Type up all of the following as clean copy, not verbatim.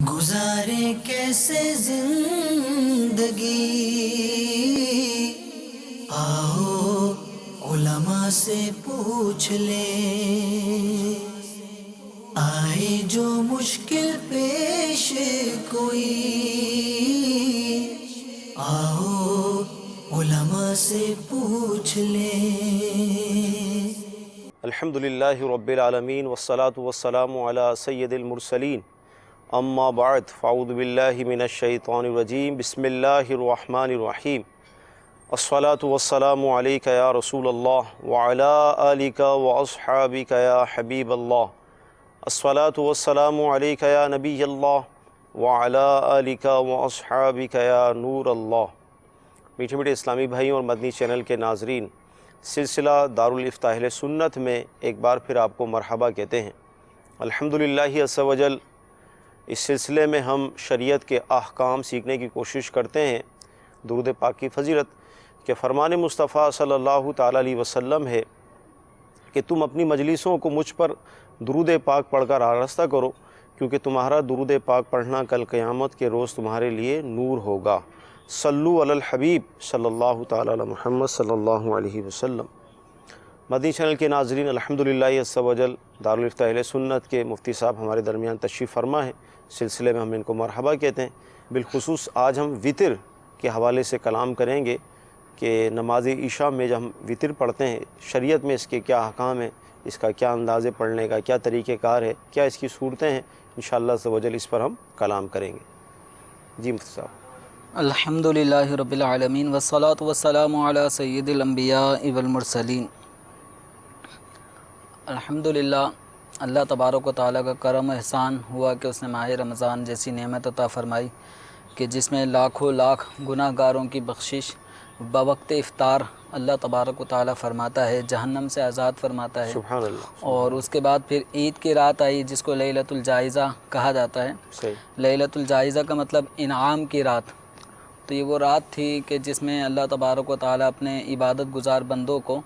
گزارے کیسے زندگی، آؤ علماء سے پوچھ لیں، آئے جو مشکل پیش کوئی، آؤ علماء سے پوچھ لیں۔ الحمدللہ رب العالمین والصلاة والسلام علی سید المرسلین، اما بعد فاعوذ باللہ من الشیطان الرجیم، بسم اللہ الرحمن الرحیم۔ الصلاة والسلام علیک یا رسول اللہ وعلی آلک واصحابک یا حبیب اللہ۔ الصلاة والسلام علیک یا نبی اللہ وعلی آلک واصحابک یا نور اللہ۔ میٹھے میٹھے اسلامی بھائیوں اور مدنی چینل کے ناظرین، سلسلہ دارالافتاء اہل سنت میں ایک بار پھر آپ کو مرحبا کہتے ہیں۔ الحمدللہ عز و جل، اس سلسلے میں ہم شریعت کے احکام سیکھنے کی کوشش کرتے ہیں۔ درود پاک کی فضیلت کہ فرمان مصطفیٰ صلی اللہ تعالیٰ علیہ وسلم ہے کہ تم اپنی مجلسوں کو مجھ پر درود پاک پڑھ کر آراستہ کرو، کیونکہ تمہارا درود پاک پڑھنا کل قیامت کے روز تمہارے لیے نور ہوگا۔ صلو علی الحبیب صلی اللہ تعالیٰ علی محمد صلی اللہ علیہ وسلم۔ مدنی چینل کے ناظرین، الحمدللہ عز و جل، دارالافتاء اہل سنت کے مفتی صاحب ہمارے درمیان تشریف فرما ہے۔ سلسلے میں ہم ان کو مرحبا کہتے ہیں۔ بالخصوص آج ہم وطر کے حوالے سے کلام کریں گے کہ نماز عشاء میں جب ہم وطر پڑھتے ہیں، شریعت میں اس کے کیا احکام ہیں، اس کا کیا انداز پڑھنے کا کیا طریقہ کار ہے، کیا اس کی صورتیں ہیں، انشاءاللہ عز و جل اس پر ہم کلام کریں گے۔ جی مفتی صاحب۔ الحمدللہ رب العالمین والصلاة والسلام علی سید الانبیاء والمرسلین۔ الحمدللہ، اللہ تبارک و تعالیٰ کا کرم و احسان ہوا کہ اس نے ماہ رمضان جیسی نعمت عطا فرمائی کہ جس میں لاکھوں لاکھ گناہ گاروں کی بخشش بوقت افطار اللہ تبارک و تعالیٰ فرماتا ہے، جہنم سے آزاد فرماتا ہے۔ سبحان اللہ۔ اور اس کے بعد پھر عید کی رات آئی جس کو لیلۃ الجائزہ کہا جاتا ہے۔ صحیح۔ لیلۃ الجائزہ کا مطلب انعام کی رات۔ تو یہ وہ رات تھی کہ جس میں اللہ تبارک و تعالیٰ اپنے عبادت گزار بندوں کو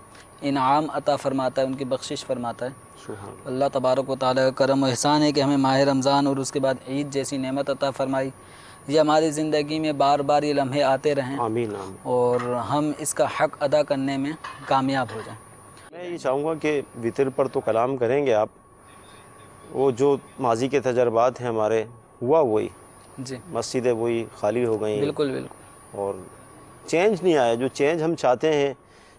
انعام عطا فرماتا ہے، ان کی بخشش فرماتا ہے۔ اللہ تبارک و تعالیٰ کا کرم و احسان ہے کہ ہمیں ماہ رمضان اور اس کے بعد عید جیسی نعمت عطا فرمائی۔ یہ ہماری زندگی میں بار بار یہ لمحے آتے رہیں، آمین آمین۔ اور ہم اس کا حق ادا کرنے میں کامیاب ہو جائیں۔ میں یہ چاہوں گا کہ وطر پر تو کلام کریں گے آپ، وہ جو ماضی کے تجربات ہیں ہمارے، ہوا وہی، جی مسجدیں وہی خالی ہو گئیں، بالکل بالکل، اور چینج نہیں آیا۔ جو چینج ہم چاہتے ہیں،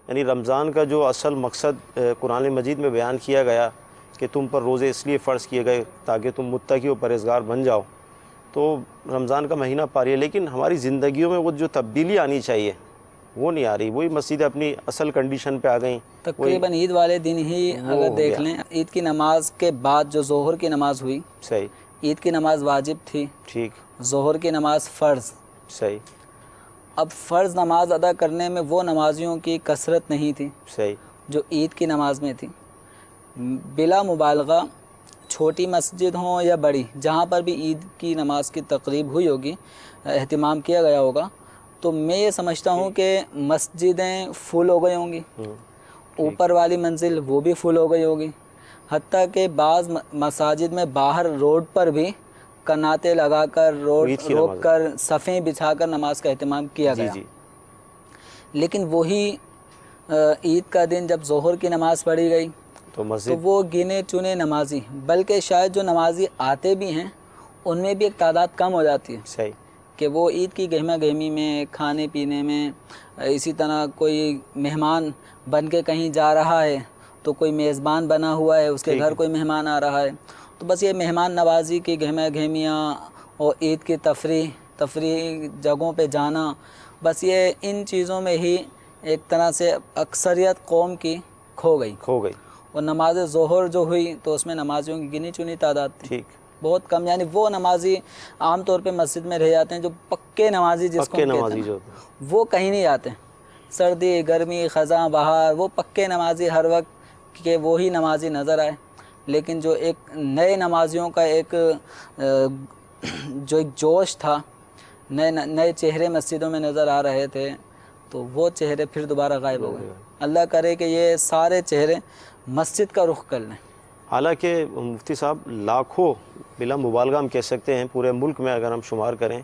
یعنی رمضان کا جو اصل مقصد قرآن مجید میں بیان کیا گیا کہ تم پر روزے اس لیے فرض کیے گئے تاکہ تم متقی و پرہیزگار بن جاؤ، تو رمضان کا مہینہ پاری ہے، لیکن ہماری زندگیوں میں وہ جو تبدیلی آنی چاہیے وہ نہیں آ رہی۔ وہی مسجدیں اپنی اصل کنڈیشن پہ آ گئیں۔ تقریباً عید والے دن ہی اگر دیکھ لیں، عید کی نماز کے بعد جو ظہر کی نماز ہوئی، صحیح، عید کی نماز واجب تھی، ٹھیک، ظہر کی نماز فرض۔ صحیح، اب فرض نماز ادا کرنے میں وہ نمازیوں کی کثرت نہیں تھی صحیح، جو عید کی نماز میں تھی۔ بلا مبالغہ، چھوٹی مسجد ہوں یا بڑی، جہاں پر بھی عید کی نماز کی تقریب ہوئی ہوگی، اہتمام کیا گیا ہوگا، تو میں یہ سمجھتا ہوں کہ مسجدیں فل ہو گئی ہوں گی، اوپر والی منزل وہ بھی فل ہو گئی ہوگی، حتیٰ کہ بعض مساجد میں باہر روڈ پر بھی کناتے لگا کر روک کر صفیں بچھا کر نماز کا اہتمام کیا گیا۔ لیکن وہی عید کا دن جب ظہر کی نماز پڑھی گئی تو وہ گنے چنے نمازی، بلکہ شاید جو نمازی آتے بھی ہیں ان میں بھی ایک تعداد کم ہو جاتی ہے، صحیح، کہ وہ عید کی گہما گہمی میں، کھانے پینے میں، اسی طرح کوئی مہمان بن کے کہیں جا رہا ہے تو کوئی میزبان بنا ہوا ہے، اس کے گھر کوئی مہمان آ رہا ہے، تو بس یہ مہمان نوازی کی گہما گہمیاں اور عید کی تفریح جگہوں پہ جانا، بس یہ ان چیزوں میں ہی ایک طرح سے اکثریت قوم کی کھو گئی۔ اور نماز ظہر جو ہوئی تو اس میں نمازیوں کی گنی چنی تعداد تھی، ٹھیک، بہت کم، یعنی وہ نمازی عام طور پہ مسجد میں رہ جاتے ہیں جو پکے نمازی جس کو کہتے ہیں، وہ کہیں نہیں آتے، سردی گرمی خزاں بہار، وہ پکے نمازی ہر وقت کہ وہی نمازی نظر آئے۔ لیکن جو ایک نئے نمازیوں کا ایک جوش تھا، نئے چہرے مسجدوں میں نظر آ رہے تھے، تو وہ چہرے پھر دوبارہ غائب ہو گئے۔ اللہ کرے کہ یہ سارے چہرے مسجد کا رخ کر لیں۔ حالانکہ مفتی صاحب لاکھوں بلا مبالغہ ہم کہہ سکتے ہیں پورے ملک میں اگر ہم شمار کریں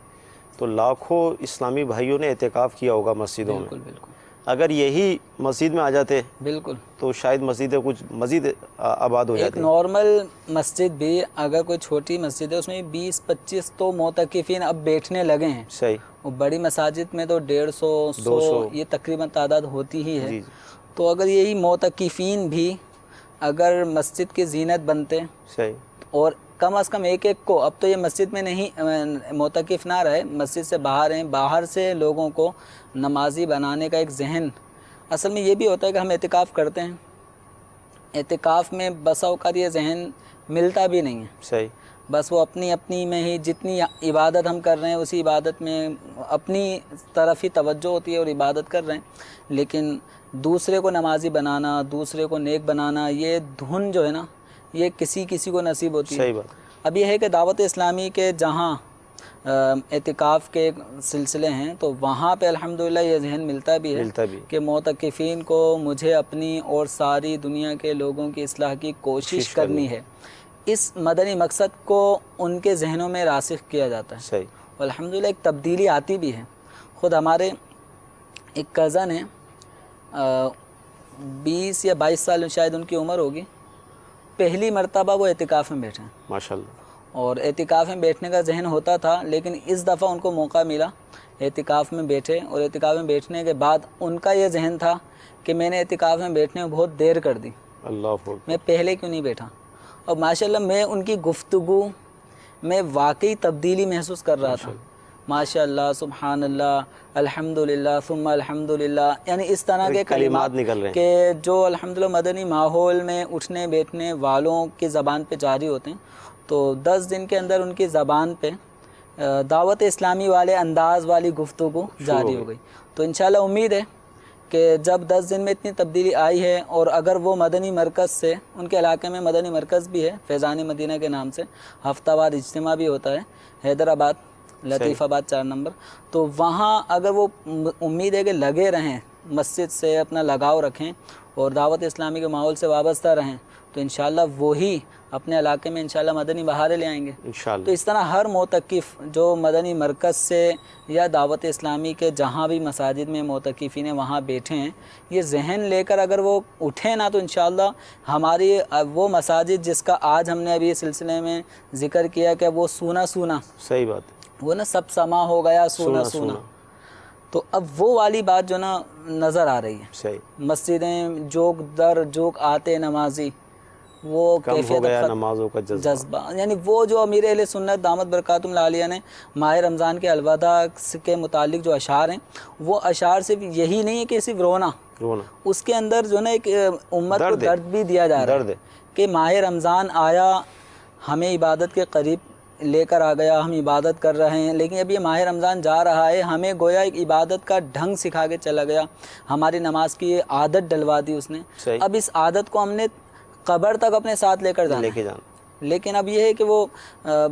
تو لاکھوں اسلامی بھائیوں نے اعتکاف کیا ہوگا مسجدوں میں. بالکل بالکل اگر یہی مسجد میں آ جاتے بالکل. تو شاید مسجدیں کچھ مزید آباد ہو ایک جاتی. نارمل مسجد بھی اگر کوئی چھوٹی مسجد ہے اس میں 20-25 تو معتکفین اب بیٹھنے لگے ہیں. صحیح. وہ بڑی مساجد میں تو 150 100 یہ تقریباً تعداد ہوتی ہی ہے. جی تو اگر یہی معتکفین بھی اگر مسجد کی زینت بنتے صحیح. اور کم از کم ایک کو، اب تو یہ مسجد میں نہیں معتکف نہ رہے، مسجد سے باہر ہیں، باہر سے لوگوں کو نمازی بنانے کا ایک ذہن. اصل میں یہ بھی ہوتا ہے کہ ہم اعتکاف کرتے ہیں، اعتکاف میں بسا اوقات یہ ذہن ملتا بھی نہیں ہے. صحیح. بس وہ اپنی میں ہی جتنی عبادت ہم کر رہے ہیں اسی عبادت میں اپنی طرف ہی توجہ ہوتی ہے اور عبادت کر رہے ہیں، لیکن دوسرے کو نمازی بنانا، دوسرے کو نیک بنانا، یہ دھن جو ہے نا یہ کسی کو نصیب ہوتی ہے. صحیح بات. اب یہ ہے کہ دعوت اسلامی کے جہاں اعتکاف کے سلسلے ہیں تو وہاں پہ الحمدللہ یہ ذہن ملتا بھی ہے کہ معتکفین کو مجھے اپنی اور ساری دنیا کے لوگوں کی اصلاح کی کوشش کرنی ہے. اس مدنی مقصد کو ان کے ذہنوں میں راسخ کیا جاتا ہے. صحیح. الحمدللہ ایک تبدیلی آتی بھی ہے. خود ہمارے ایک کزن ہیں، 20 یا 22 سال شاید ان کی عمر ہوگی، پہلی مرتبہ وہ اعتکاف میں بیٹھے ہیں. ماشاءاللہ. اور اعتکاف میں بیٹھنے کا ذہن ہوتا تھا، لیکن اس دفعہ ان کو موقع ملا، اعتکاف میں بیٹھے، اور اعتکاف میں بیٹھنے کے بعد ان کا یہ ذہن تھا کہ میں نے اعتکاف میں بیٹھنے میں بہت دیر کر دی، اللہ اکبر، میں پہلے کیوں نہیں بیٹھا. اور ماشاءاللہ میں ان کی گفتگو میں واقعی تبدیلی محسوس کر رہا تھا. ماشاءاللہ، سبحان اللہ، الحمدللہ ثم الحمدللہ، یعنی اس طرح کے کلمات نکل رہے ہیں کہ جو الحمدللہ مدنی ماحول میں اٹھنے بیٹھنے والوں کی زبان پہ جاری ہوتے ہیں. تو 10 دن کے اندر ان کی زبان پہ دعوت اسلامی والے انداز والی گفتگو جاری ہو گئی. تو انشاءاللہ امید ہے کہ جب 10 دن میں اتنی تبدیلی آئی ہے، اور اگر وہ مدنی مرکز سے، ان کے علاقے میں مدنی مرکز بھی ہے فیضان مدینہ کے نام سے، ہفتہ وار اجتماع بھی ہوتا ہے، حیدرآباد لطیف آباد 4 نمبر. تو وہاں اگر وہ امید ہے کہ لگے رہیں، مسجد سے اپنا لگاؤ رکھیں اور دعوت اسلامی کے ماحول سے وابستہ رہیں، تو انشاءاللہ وہی اپنے علاقے میں انشاءاللہ مدنی بہاریں لے آئیں گے. انشاءاللہ. تو اس طرح ہر معتکف جو مدنی مرکز سے یا دعوت اسلامی کے جہاں بھی مساجد میں معتکفین وہاں بیٹھے ہیں، یہ ذہن لے کر اگر وہ اٹھیں نا، تو انشاءاللہ ہماری وہ مساجد جس کا آج ہم نے ابھی اس سلسلے میں ذکر کیا کہ وہ سونا سونا، صحیح بات، وہ نا سب سما ہو گیا سونا سونا، تو اب وہ والی بات جو نا نظر آ رہی ہے. صحیح. مسجدیں جوک در جوک آتے نمازی، وہ کم ہو گیا نمازوں کا جذبہ، یعنی وہ جو امیر اہل سنت دامت برکاتہم العالیہ نے ماہ رمضان کے الوداع کے متعلق جو اشعار ہیں، وہ اشعار صرف یہی نہیں ہے کہ صرف رونا، اس کے اندر جو نا ایک امت کو درد بھی دیا جا رہا ہے کہ ماہ رمضان آیا، ہمیں عبادت کے قریب لے کر آ گیا، ہم عبادت کر رہے ہیں، لیکن اب یہ ماہ رمضان جا رہا ہے، ہمیں گویا ایک عبادت کا ڈھنگ سکھا کے چلا گیا، ہماری نماز کی عادت ڈلوا دی اس نے. اب اس عادت کو ہم نے قبر تک اپنے ساتھ لے کر جانا، لیکن اب یہ ہے کہ وہ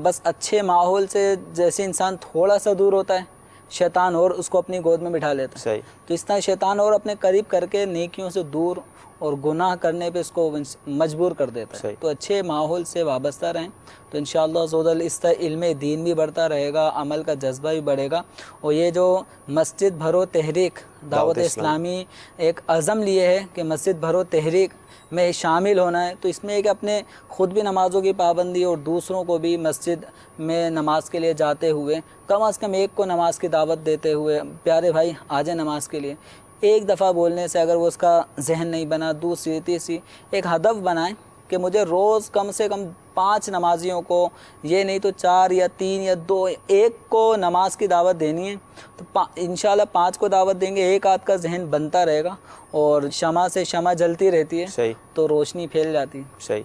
بس اچھے ماحول سے جیسے انسان تھوڑا سا دور ہوتا ہے، شیطان اور اس کو اپنی گود میں بٹھا لیتا ہے. تو اس طرح شیطان اور اپنے قریب کر کے نیکیوں سے دور اور گناہ کرنے پہ اس کو مجبور کر دیتا ہے. تو اچھے ماحول سے وابستہ رہیں تو انشاءاللہ عزوجل اس طرح علم دین بھی بڑھتا رہے گا، عمل کا جذبہ بھی بڑھے گا. اور یہ جو مسجد بھرو تحریک دعوت اسلامی ایک عزم لیے ہے کہ مسجد بھرو تحریک میں شامل ہونا ہے، تو اس میں ایک اپنے خود بھی نمازوں کی پابندی اور دوسروں کو بھی مسجد میں نماز کے لیے جاتے ہوئے کم از کم ایک کو نماز کی دعوت دیتے ہوئے، پیارے بھائی آ جائیں نماز کے لیے. ایک دفعہ بولنے سے اگر وہ اس کا ذہن نہیں بنا، دوسری تیسری ایک ہدف بنائیں کہ مجھے روز کم سے کم 5 نمازیوں کو، یہ نہیں تو 4 یا 3 یا 2، ایک کو نماز کی دعوت دینی ہے. تو انشاءاللہ 5 کو دعوت دیں گے، ایک آدھ کا ذہن بنتا رہے گا، اور شمع سے شمع جلتی رہتی ہے تو روشنی پھیل جاتی ہے.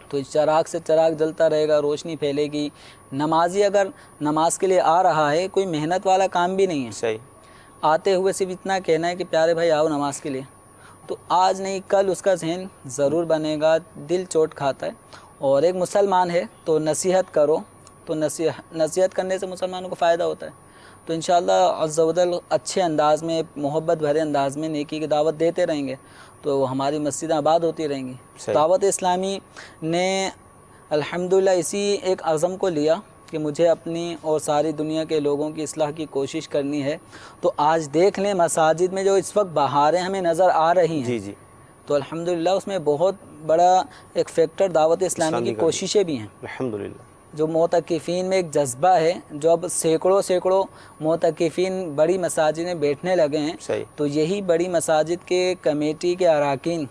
تو چراغ سے چراغ جلتا رہے گا، روشنی پھیلے گی. نمازی اگر نماز کے لیے آ رہا ہے، کوئی محنت والا کام بھی نہیں ہے، آتے ہوئے صرف اتنا کہنا ہے کہ پیارے بھائی آؤ نماز کے لیے، تو آج نہیں کل اس کا ذہن ضرور بنے گا. دل چوٹ کھاتا ہے، اور ایک مسلمان ہے تو نصیحت کرو، تو نصیحت کرنے سے مسلمانوں کو فائدہ ہوتا ہے. تو انشاءاللہ عز و جل اچھے انداز میں، محبت بھرے انداز میں نیکی کی دعوت دیتے رہیں گے تو ہماری مسجدیں آباد ہوتی رہیں گی. دعوت اسلامی نے الحمدللہ اسی ایک عزم کو لیا کہ مجھے اپنی اور ساری دنیا کے لوگوں کی اصلاح کی کوشش کرنی ہے. تو آج دیکھ لیں مساجد میں جو اس وقت بہاریں ہمیں نظر آ رہی ہیں, جی جی تو الحمدللہ اس میں بہت بڑا ایک فیکٹر دعوت اسلامی کی کوششیں بھی ہیں. الحمدللہ جو معتکفین میں ایک جذبہ ہے, جو اب سینکڑوں معتکفین بڑی مساجد میں بیٹھنے لگے ہیں. صحیح. تو یہی بڑی مساجد کے کمیٹی کے اراکین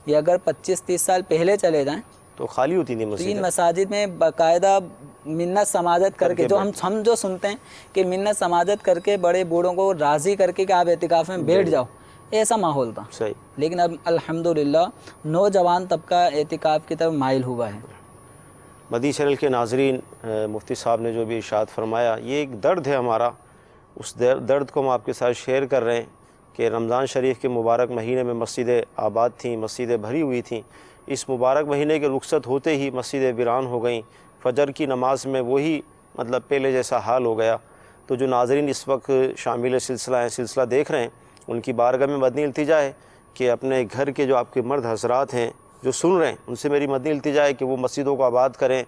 یہ اگر 25-30 سال پہلے چلے جائیں تو خالی ہوتی تھی تو مسجد. ان مساجد میں باقاعدہ منت سماجت کر کے, جو ہم جو سنتے ہیں کہ منت سماجت کر کے بڑے بوڑھوں کو راضی کر کے کہ آپ اعتکاف میں بیٹھ جاؤ, ایسا ماحول تھا. صحیح. لیکن اب الحمدللہ نوجوان طبقہ اعتکاف کی طرف مائل ہوا ہے. مدنی چینل کے ناظرین, مفتی صاحب نے جو بھی ارشاد فرمایا یہ ایک درد ہے ہمارا, اس درد کو ہم آپ کے ساتھ شیئر کر رہے ہیں کہ رمضان شریف کے مبارک مہینے میں مسجدیں آباد تھیں, مسجدیں بھری ہوئی تھیں. اس مبارک مہینے کے رخصت ہوتے ہی مسجدیں ویران ہو گئیں. فجر کی نماز میں وہی پہلے جیسا حال ہو گیا. تو جو ناظرین اس وقت شامل سلسلہ ہیں, سلسلہ دیکھ رہے ہیں, ان کی بارگاہ میں مدنی التجا ہے کہ اپنے گھر کے جو آپ کے مرد حضرات ہیں جو سن رہے ہیں, ان سے میری مدنی التجا ہے کہ وہ مسجدوں کو آباد کریں.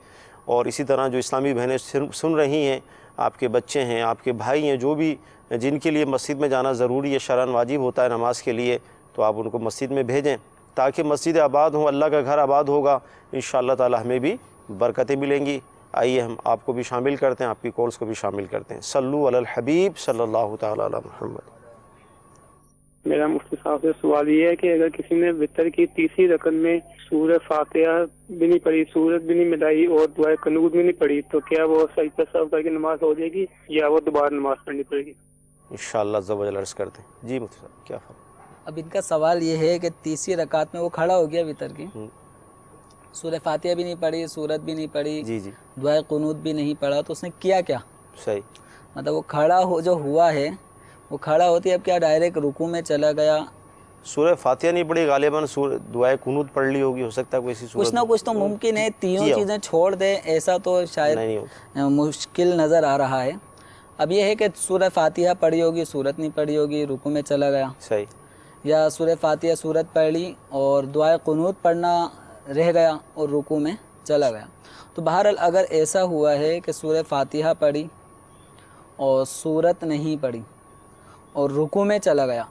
اور اسی طرح جو اسلامی بہنیں سن رہی ہیں, آپ کے بچے ہیں, آپ کے بھائی ہیں, جو بھی جن کے لیے مسجد میں جانا ضروری ہے, شرعاً واجب ہوتا ہے نماز کے لیے, تو آپ ان کو مسجد میں بھیجیں تاکہ مسجد آباد ہوں, اللہ کا گھر آباد ہوگا. انشاءاللہ تعالی ہمیں بھی برکتیں ملیں گی. آئیے ہم آپ کو بھی شامل کرتے ہیں, آپ کی کالز کو بھی شامل کرتے ہیں. صلو علی الحبیب صلی اللہ تعالی علی محمد. میرا مفتی صاحب سے سوال یہ ہے کہ اگر کسی نے وتر کی تیسری رکعت میں سورہ فاتحہ بھی نہیں پڑھی, سورت بھی نہیں ملائی اور دعائے قنوت بھی نہیں پڑھی, تو کیا وہ سجدہ سہو کر کے نماز ہو جائے گی یا وہ دوبارہ نماز پڑھنی پڑے گی؟ انشاءاللہ عز و جل عرض کرتے ہیں. جی مفتی صاحب کیا فرمائیں؟ اب ان کا سوال یہ ہے کہ تیسری رکعت میں وہ کھڑا ہو گیا وتر کی, سورہ فاتحہ بھی نہیں پڑھی, سورت بھی نہیں پڑھی, جی جی دعائے قنوت بھی نہیں پڑھا, تو اس نے کیا کیا؟ صحیح. مطلب وہ کھڑا جو ہوا ہے وہ کھڑا ہوتی اب کیا ڈائریکٹ رکوع میں چلا گیا؟ سورہ فاتحہ نہیں پڑھی, غالباً دعائے قنوت پڑھ لی ہوگی, ہو سکتا ہے کوئی سی کچھ نہ کچھ تو ممکن ہے. تینوں چیزیں چھوڑ دے ایسا تو شاید نہیں ہوتا. مشکل نظر آ رہا ہے. اب یہ ہے کہ سورہ فاتحہ پڑھی ہوگی, سورت نہیں پڑھی ہوگی, رکوع میں چلا گیا, صحیح. یا سورہ فاتحہ سورت پڑھ لی اور دعائے قنوت پڑھنا رہ گیا اور رکوع میں چلا گیا. تو بہرحال اگر ایسا ہوا ہے کہ سورہ فاتحہ پڑھی اور سورت نہیں پڑھی اور رکوع میں چلا گیا,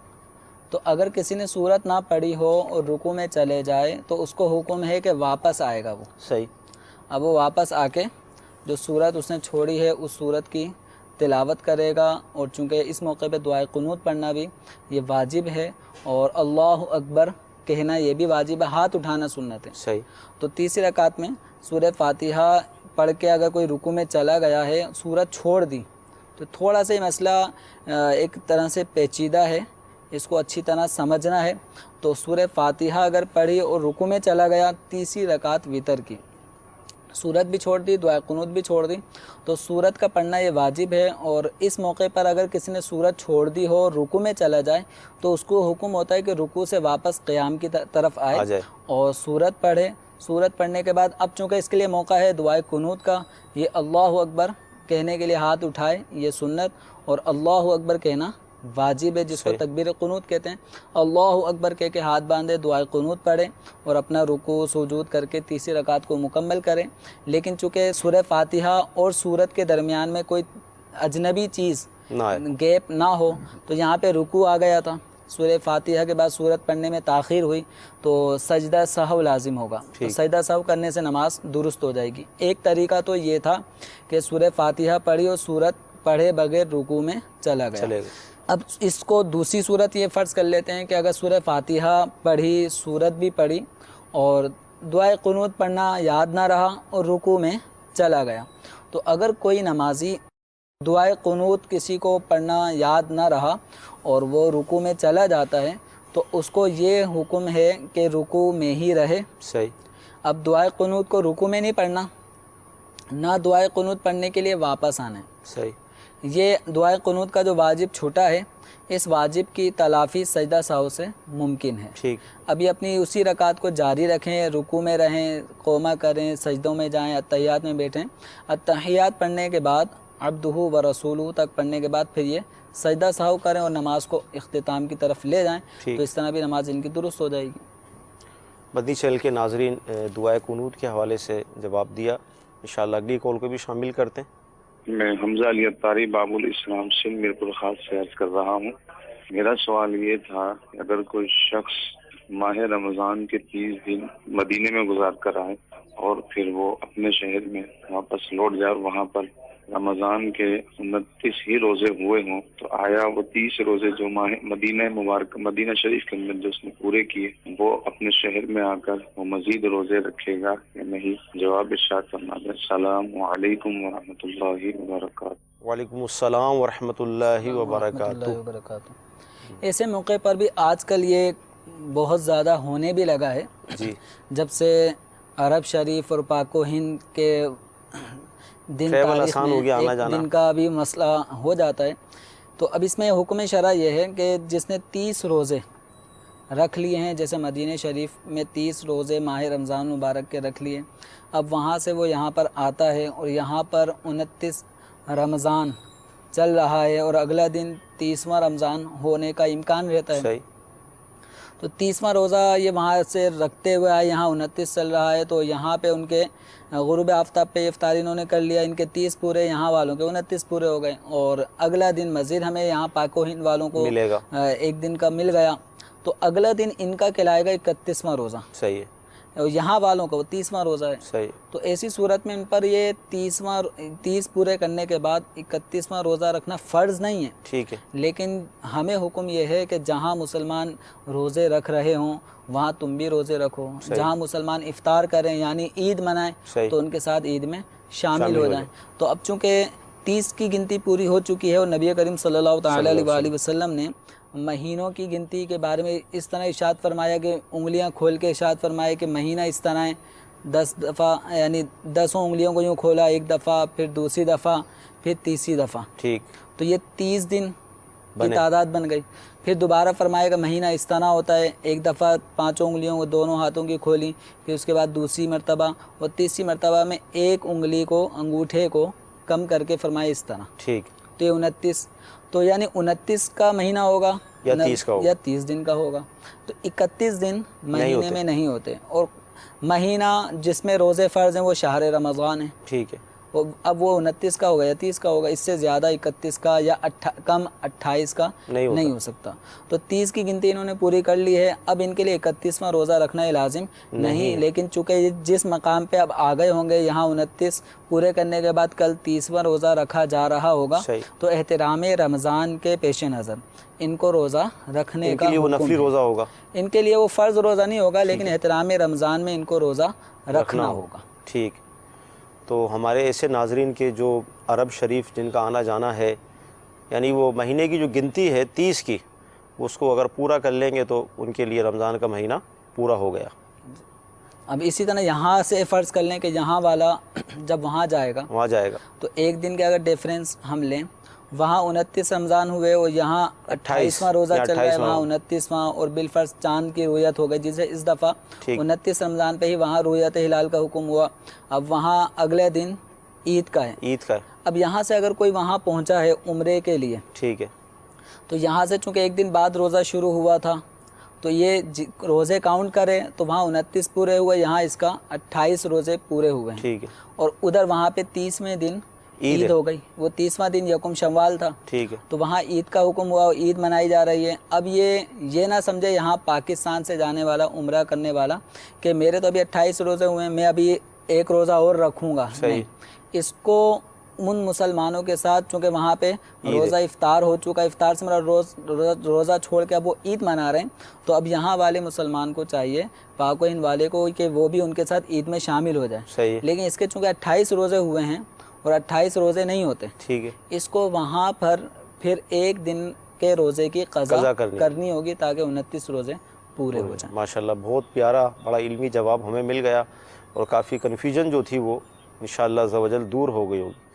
تو اگر کسی نے سورت نہ پڑھی ہو اور رکوع میں چلے جائے تو اس کو حکم ہے کہ واپس آئے گا وہ. صحیح. اب وہ واپس آ کے جو سورت اس نے چھوڑی ہے اس سورت کی تلاوت کرے گا, اور چونکہ اس موقع پہ دعائے قنوت پڑھنا بھی یہ واجب ہے اور اللہ اکبر کہنا یہ بھی واجب ہے, ہاتھ اٹھانا سنت ہے. صحیح. تو تیسری رکعت میں سورہ فاتحہ پڑھ کے اگر کوئی رکوع میں چلا گیا ہے, سورت چھوڑ دی, تو تھوڑا سا یہ مسئلہ ایک طرح سے پیچیدہ ہے, اس کو اچھی طرح سمجھنا ہے. تو سورہ فاتحہ اگر پڑھی اور رکوع میں چلا گیا تیسری رکعت وتر کی, سورت بھی چھوڑ دی, دعائے قنوت بھی چھوڑ دی, تو سورت کا پڑھنا یہ واجب ہے. اور اس موقع پر اگر کسی نے سورت چھوڑ دی ہو, رکوع میں چلا جائے, تو اس کو حکم ہوتا ہے کہ رکوع سے واپس قیام کی طرف آئے اور سورت پڑھے. سورت پڑھنے کے بعد اب چونکہ اس کے لیے موقع ہے دعائے قنوت کا, یہ اللہ اکبر کہنے کے لیے ہاتھ اٹھائے, یہ سنت, اور اللہ اکبر کہنا واجب ہے جس کو تکبیر قنوت کہتے ہیں. اللہ اکبر کہہ کے ہاتھ باندھے, دعائے قنوت پڑھے اور اپنا رکوع سجود کر کے تیسری رکعت کو مکمل کریں. لیکن چونکہ سورہ فاتحہ اور سورت کے درمیان میں کوئی اجنبی چیز گیپ نہ ہو, تو یہاں پہ رکوع آ گیا تھا, سورہ فاتحہ کے بعد سورت پڑھنے میں تاخیر ہوئی, تو سجدہ سہو لازم ہوگا. تو سجدہ سہو کرنے سے نماز درست ہو جائے گی. ایک طریقہ تو یہ تھا کہ سورہ فاتحہ پڑھی اور سورت پڑھے بغیر رکوع میں چلا گیا. اب اس کو دوسری صورت یہ فرض کر لیتے ہیں کہ اگر سورہ فاتحہ پڑھی, سورت بھی پڑھی اور دعائے قنوت پڑھنا یاد نہ رہا اور رکوع میں چلا گیا, تو اگر کوئی نمازی دعائے قنوت کسی کو پڑھنا یاد نہ رہا اور وہ رکوع میں چلا جاتا ہے, تو اس کو یہ حکم ہے کہ رکوع میں ہی رہے. صحیح. اب دعائے قنوت کو رکوع میں نہیں پڑھنا, نہ دعائے قنوت پڑھنے کے لیے واپس آنا ہے. صحیح. یہ دعائے قنوت کا جو واجب چھوٹا ہے, اس واجب کی تلافی سجدہ سہو سے ممکن ہے. ٹھیک. ابھی اپنی اسی رکعت کو جاری رکھیں, رکوع میں رہیں, قوما کریں, سجدوں میں جائیں, اتحیات میں بیٹھیں. اتحیات پڑھنے کے بعد عبدہ و رسولہ تک پڑھنے کے بعد پھر یہ سجدہ سہو کریں اور نماز کو اختتام کی طرف لے جائیں. تو اس طرح بھی نماز ان کی درست ہو جائے گی. مدنی چینل کے ناظرین دعائے قنوت کے حوالے سے جواب دیا. انشاءاللہ اگلی کال کو بھی شامل کرتے ہیں. میں حمزہ علی اتاری باب الاسلام سے میرپور خاص سے عرض کر رہا ہوں. میرا سوال یہ تھا کہ اگر کوئی شخص ماہ رمضان کے 30 دن مدینے میں گزار کر آئے اور پھر وہ اپنے شہر میں واپس لوٹ جائے اور وہاں پر رمضان کے 29 ہی روزے ہوئے ہوں، تو آیا وہ 30 روزے جو ماہ مدینہ مبارک مدینہ شریف کے اندر جو اس نے پورے کیے وہ اپنے شہر میں آ کر وہ مزید روزے رکھے گا یا نہیں؟ جواب ارشاد فرما دیں. السلام علیکم ورحمۃ اللہ وبرکاتہ. وعلیکم السلام ورحمۃ اللہ وبرکاتہ. ایسے موقع پر بھی آج کل یہ بہت زیادہ ہونے بھی لگا ہے جی. جب سے عرب شریف اور پاک و ہند کے دن ٹریول تاریخ آسان ہو گیا، میں آنا ایک جانا. دن کا بھی مسئلہ ہو جاتا ہے. تو اب اس میں حکم شرع یہ ہے کہ جس نے 30 روزے رکھ لیے ہیں، جیسے مدینہ شریف میں 30 روزے ماہ رمضان مبارک کے رکھ لیے، اب وہاں سے وہ یہاں پر آتا ہے اور یہاں پر 29 رمضان چل رہا ہے اور اگلا دن 30واں رمضان ہونے کا امکان رہتا ہے. صحیح. تو 30واں روزہ یہ وہاں سے رکھتے ہوئے آئے، یہاں 29 چل رہا ہے، تو یہاں پہ ان کے غروب آفتاب پہ افطار انہوں نے کر لیا، ان کے 30 پورے، یہاں والوں کے 29 پورے ہو گئے، اور اگلا دن مزید ہمیں یہاں پاک و ہند والوں کو ملے گا، ایک دن کا مل گیا، تو اگلا دن ان کا کہلائے گا 31واں روزہ. صحیح ہے. اور یہاں والوں کا وہ 30واں روزہ ہے. صحیح. تو ایسی صورت میں ان پر یہ 30 پورے کرنے کے بعد 31واں روزہ رکھنا فرض نہیں ہے. ٹھیک ہے. لیکن ہمیں حکم یہ ہے کہ جہاں مسلمان روزے رکھ رہے ہوں وہاں تم بھی روزے رکھو. جہاں مسلمان افطار کریں یعنی عید منائیں تو ان کے ساتھ عید میں شامل ہو جائیں. تو اب چونکہ 30 کی گنتی پوری ہو چکی ہے اور نبی کریم صلی اللہ تعالی علیہ وسلم نے مہینوں کی گنتی کے بارے میں اس طرح ارشاد فرمایا کہ انگلیاں کھول کے ارشاد فرمایا کہ مہینہ اس طرح ہے، 10 دفعہ یعنی 10 انگلیوں کو یوں کھولا ایک دفعہ، پھر دوسری دفعہ، پھر تیسری دفعہ. ٹھیک. تو یہ 30 دن کی تعداد بن گئی. پھر دوبارہ فرمایا کہ مہینہ اس طرح ہوتا ہے، ایک دفعہ 5 انگلیوں کو دونوں ہاتھوں کی کھولی، پھر اس کے بعد دوسری مرتبہ اور تیسری مرتبہ میں ایک انگلی کو انگوٹھے کو کم کر کے فرمایا اس طرح. ٹھیک. تو یہ 29، تو یعنی 29 کا مہینہ ہوگا یا 30 کا ہوگا یا 30 دن کا ہوگا. تو 31 دن مہینے میں نہیں ہوتے. اور مہینہ جس میں روزے فرض ہیں وہ شہر رمضان ہے. ٹھیک ہے. اب وہ 29 کا ہوگا یا 30 کا ہوگا، اس سے زیادہ 31 کا یا کم 28 کا نہیں ہو سکتا. تو 30 کی گنتی انہوں نے پوری کر لی ہے. اب ان کے لیے 31واں روزہ رکھنا ہی لازم نہیں. لیکن چونکہ جس مقام پہ اب آ گئے ہوں گے، یہاں 29 پورے کرنے کے بعد کل 30واں روزہ رکھا جا رہا ہوگا، تو احترام رمضان کے پیش نظر ان کو روزہ رکھنے کا وہ نفلی روزہ ہوگا. ان کے لیے وہ فرض روزہ نہیں ہوگا، لیکن احترام رمضان میں ان کو روزہ رکھنا ہوگا. ٹھیک. تو ہمارے ایسے ناظرین کے جو عرب شریف جن کا آنا جانا ہے، یعنی وہ مہینے کی جو گنتی ہے 30 کی، اس کو اگر پورا کر لیں گے تو ان کے لیے رمضان کا مہینہ پورا ہو گیا. اب اسی طرح یہاں سے فرض کر لیں کہ یہاں والا جب وہاں جائے گا تو ایک دن کے اگر ڈیفرنس ہم لیں، وہاں 29 رمضان ہوئے اور یہاں 28واں روزہ چل رہا ہے، وہاں 29واں، اور بالفرض چاند کی رویت ہو گئی، جسے اس دفعہ 29 رمضان پہ ہی وہاں رویت ہلال کا حکم ہوا. اب وہاں اگلے دن عید کا ہے. اب یہاں سے اگر کوئی وہاں پہنچا ہے عمرے کے لیے، ٹھیک ہے، تو یہاں سے چونکہ ایک دن بعد روزہ شروع ہوا تھا تو یہ روزے کاؤنٹ کرے تو وہاں 29 پورے ہوئے، یہاں اس کا 28 روزے پورے ہوئے ہیں. ٹھیک ہے. اور ادھر وہاں پہ 30ویں دن عید ہو گئی، وہ 30واں دن یکم شوال تھا. ٹھیک ہے. تو وہاں عید کا حکم ہوا، عید منائی جا رہی ہے. اب یہ نہ سمجھے یہاں پاکستان سے جانے والا عمرہ کرنے والا کہ میرے تو ابھی 28 روزے ہوئے ہیں، میں ابھی ایک روزہ اور رکھوں گا. نہیں، اس کو ان مسلمانوں کے ساتھ چونکہ وہاں پہ روزہ افطار ہو چکا، افطار سے میرا روزہ چھوڑ کے اب وہ عید منا رہے ہیں، تو اب یہاں والے مسلمان کو چاہیے، پاک و ہند والے کو، کہ وہ بھی ان کے ساتھ عید میں شامل ہو جائے. لیکن اس کے چونکہ 28 روزے ہوئے ہیں اور 28 روزے نہیں ہوتے، ٹھیک ہے، اس کو وہاں پر پھر ایک دن کے روزے کی قضا کرنی ہوگی تاکہ 29 روزے پورے ہو جائیں. ماشاءاللہ، بہت پیارا، بڑا علمی جواب ہمیں مل گیا اور کافی کنفیوژن جو تھی وہ انشاءاللہ عز و جل دور ہو گئی ہوگی.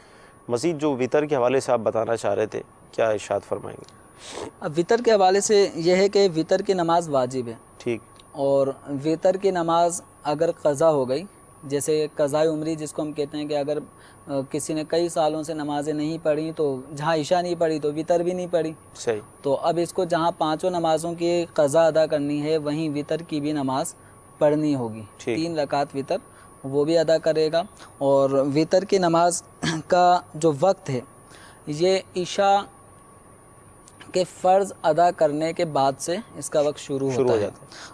مزید جو وطر کے حوالے سے آپ بتانا چاہ رہے تھے، کیا ارشاد فرمائیں گے؟ اب وطر کے حوالے سے یہ ہے کہ وطر کی نماز واجب ہے. ٹھیک. اور وطر کی نماز اگر قضا ہو گئی، جیسے قضاء عمری جس کو ہم کہتے ہیں، کہ اگر کسی نے کئی سالوں سے نمازیں نہیں پڑھی، تو جہاں عشاء نہیں پڑھی تو وطر بھی نہیں پڑھی، صحیح، تو اب اس کو جہاں 5 نمازوں کی قضا ادا کرنی ہے وہیں وطر کی بھی نماز پڑھنی ہوگی، 3 رکعت وطر وہ بھی ادا کرے گا. اور وطر کی نماز کا جو وقت ہے یہ عشاء کے فرض ادا کرنے کے بعد سے اس کا وقت شروع ہوتا ہے.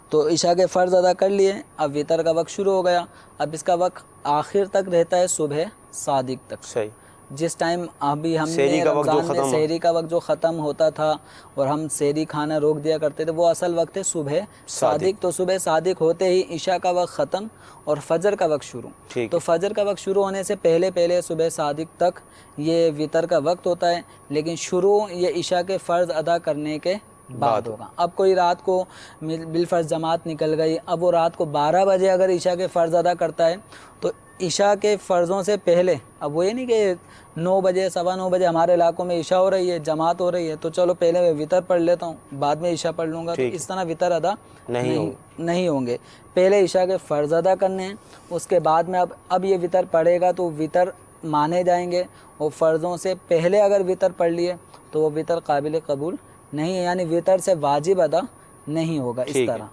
تو عشاء کے فرض ادا کر لیے، اب وطر کا وقت شروع ہو گیا. اب اس کا وقت آخر تک رہتا ہے صبح صادق تک. صحیح. جس ٹائم ابھی ہم نے رمضان میں سحری کا وقت جو ختم ہوتا تھا اور ہم سحری کھانا روک دیا کرتے تھے، وہ اصل وقت ہے صبح صادق. تو صبح صادق ہوتے ہی عشاء کا وقت ختم اور فجر کا وقت شروع. تو فجر کا وقت شروع ہونے سے پہلے صبح صادق تک یہ وطر کا وقت ہوتا ہے، لیکن شروع یہ عشاء کے فرض ادا کرنے کے بعد ہوگا. اب کوئی رات کو بالفرض جماعت نکل گئی، اب وہ رات کو 12 بجے اگر عشاء کے فرض ادا کرتا ہے تو عشاء کے فرضوں سے پہلے، اب وہ یہ نہیں کہ 9 بجے 9:15 بجے ہمارے علاقوں میں عشاء ہو رہی ہے، جماعت ہو رہی ہے، تو چلو پہلے میں وطر پڑھ لیتا ہوں بعد میں عشاء پڑھ لوں گا، تو اس طرح وطر ادا نہیں ہوں گے. پہلے عشاء کے فرض ادا کرنے ہیں، اس کے بعد میں اب یہ وطر پڑھے گا تو وطر مانے جائیں گے. اور فرضوں سے پہلے اگر وطر پڑھ لیے تو وہ وطر قابل قبول نہیں ہے، یعنی وطر سے واجب ادا نہیں ہوگا اس طرح.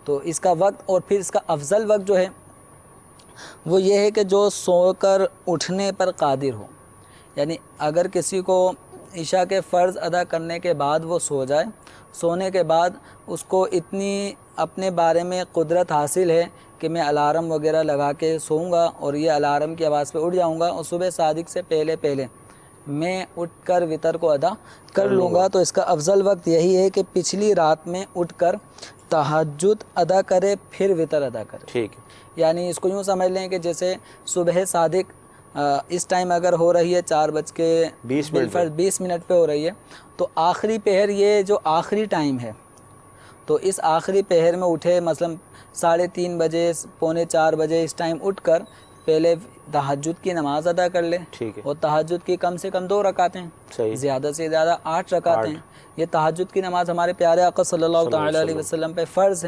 تو اس کا وقت اور پھر اس کا افضل وقت جو ہے وہ یہ ہے کہ جو سو کر اٹھنے پر قادر ہو. یعنی اگر کسی کو عشاء کے فرض ادا کرنے کے بعد وہ سو جائے، سونے کے بعد اس کو اتنی اپنے بارے میں قدرت حاصل ہے کہ میں الارم وغیرہ لگا کے سوؤں گا اور یہ الارم کی آواز پہ اٹھ جاؤں گا اور صبح صادق سے پہلے میں اٹھ کر وطر کو ادا کر لوں گا، تو اس کا افضل وقت یہی ہے کہ پچھلی رات میں اٹھ کر تہجد ادا کرے پھر وطر ادا کرے. ٹھیک ہے. یعنی اس کو یوں سمجھ لیں کہ جیسے صبح صادق اس ٹائم اگر ہو رہی ہے 4:20 پہ ہو رہی ہے، تو آخری پہر یہ جو آخری ٹائم ہے، تو اس آخری پہر میں اٹھے، مثلا 3:30 بجے 3:45 بجے اس ٹائم اٹھ کر پہلے تہجد کی نماز ادا کر لے. اور تہجد کی کم سے کم 2 رکعتیں، زیادہ سے زیادہ 8 رکعتیں. یہ تہجد کی نماز ہمارے پیارے آقا صلی اللہ تعالی علیہ وسلم پہ فرض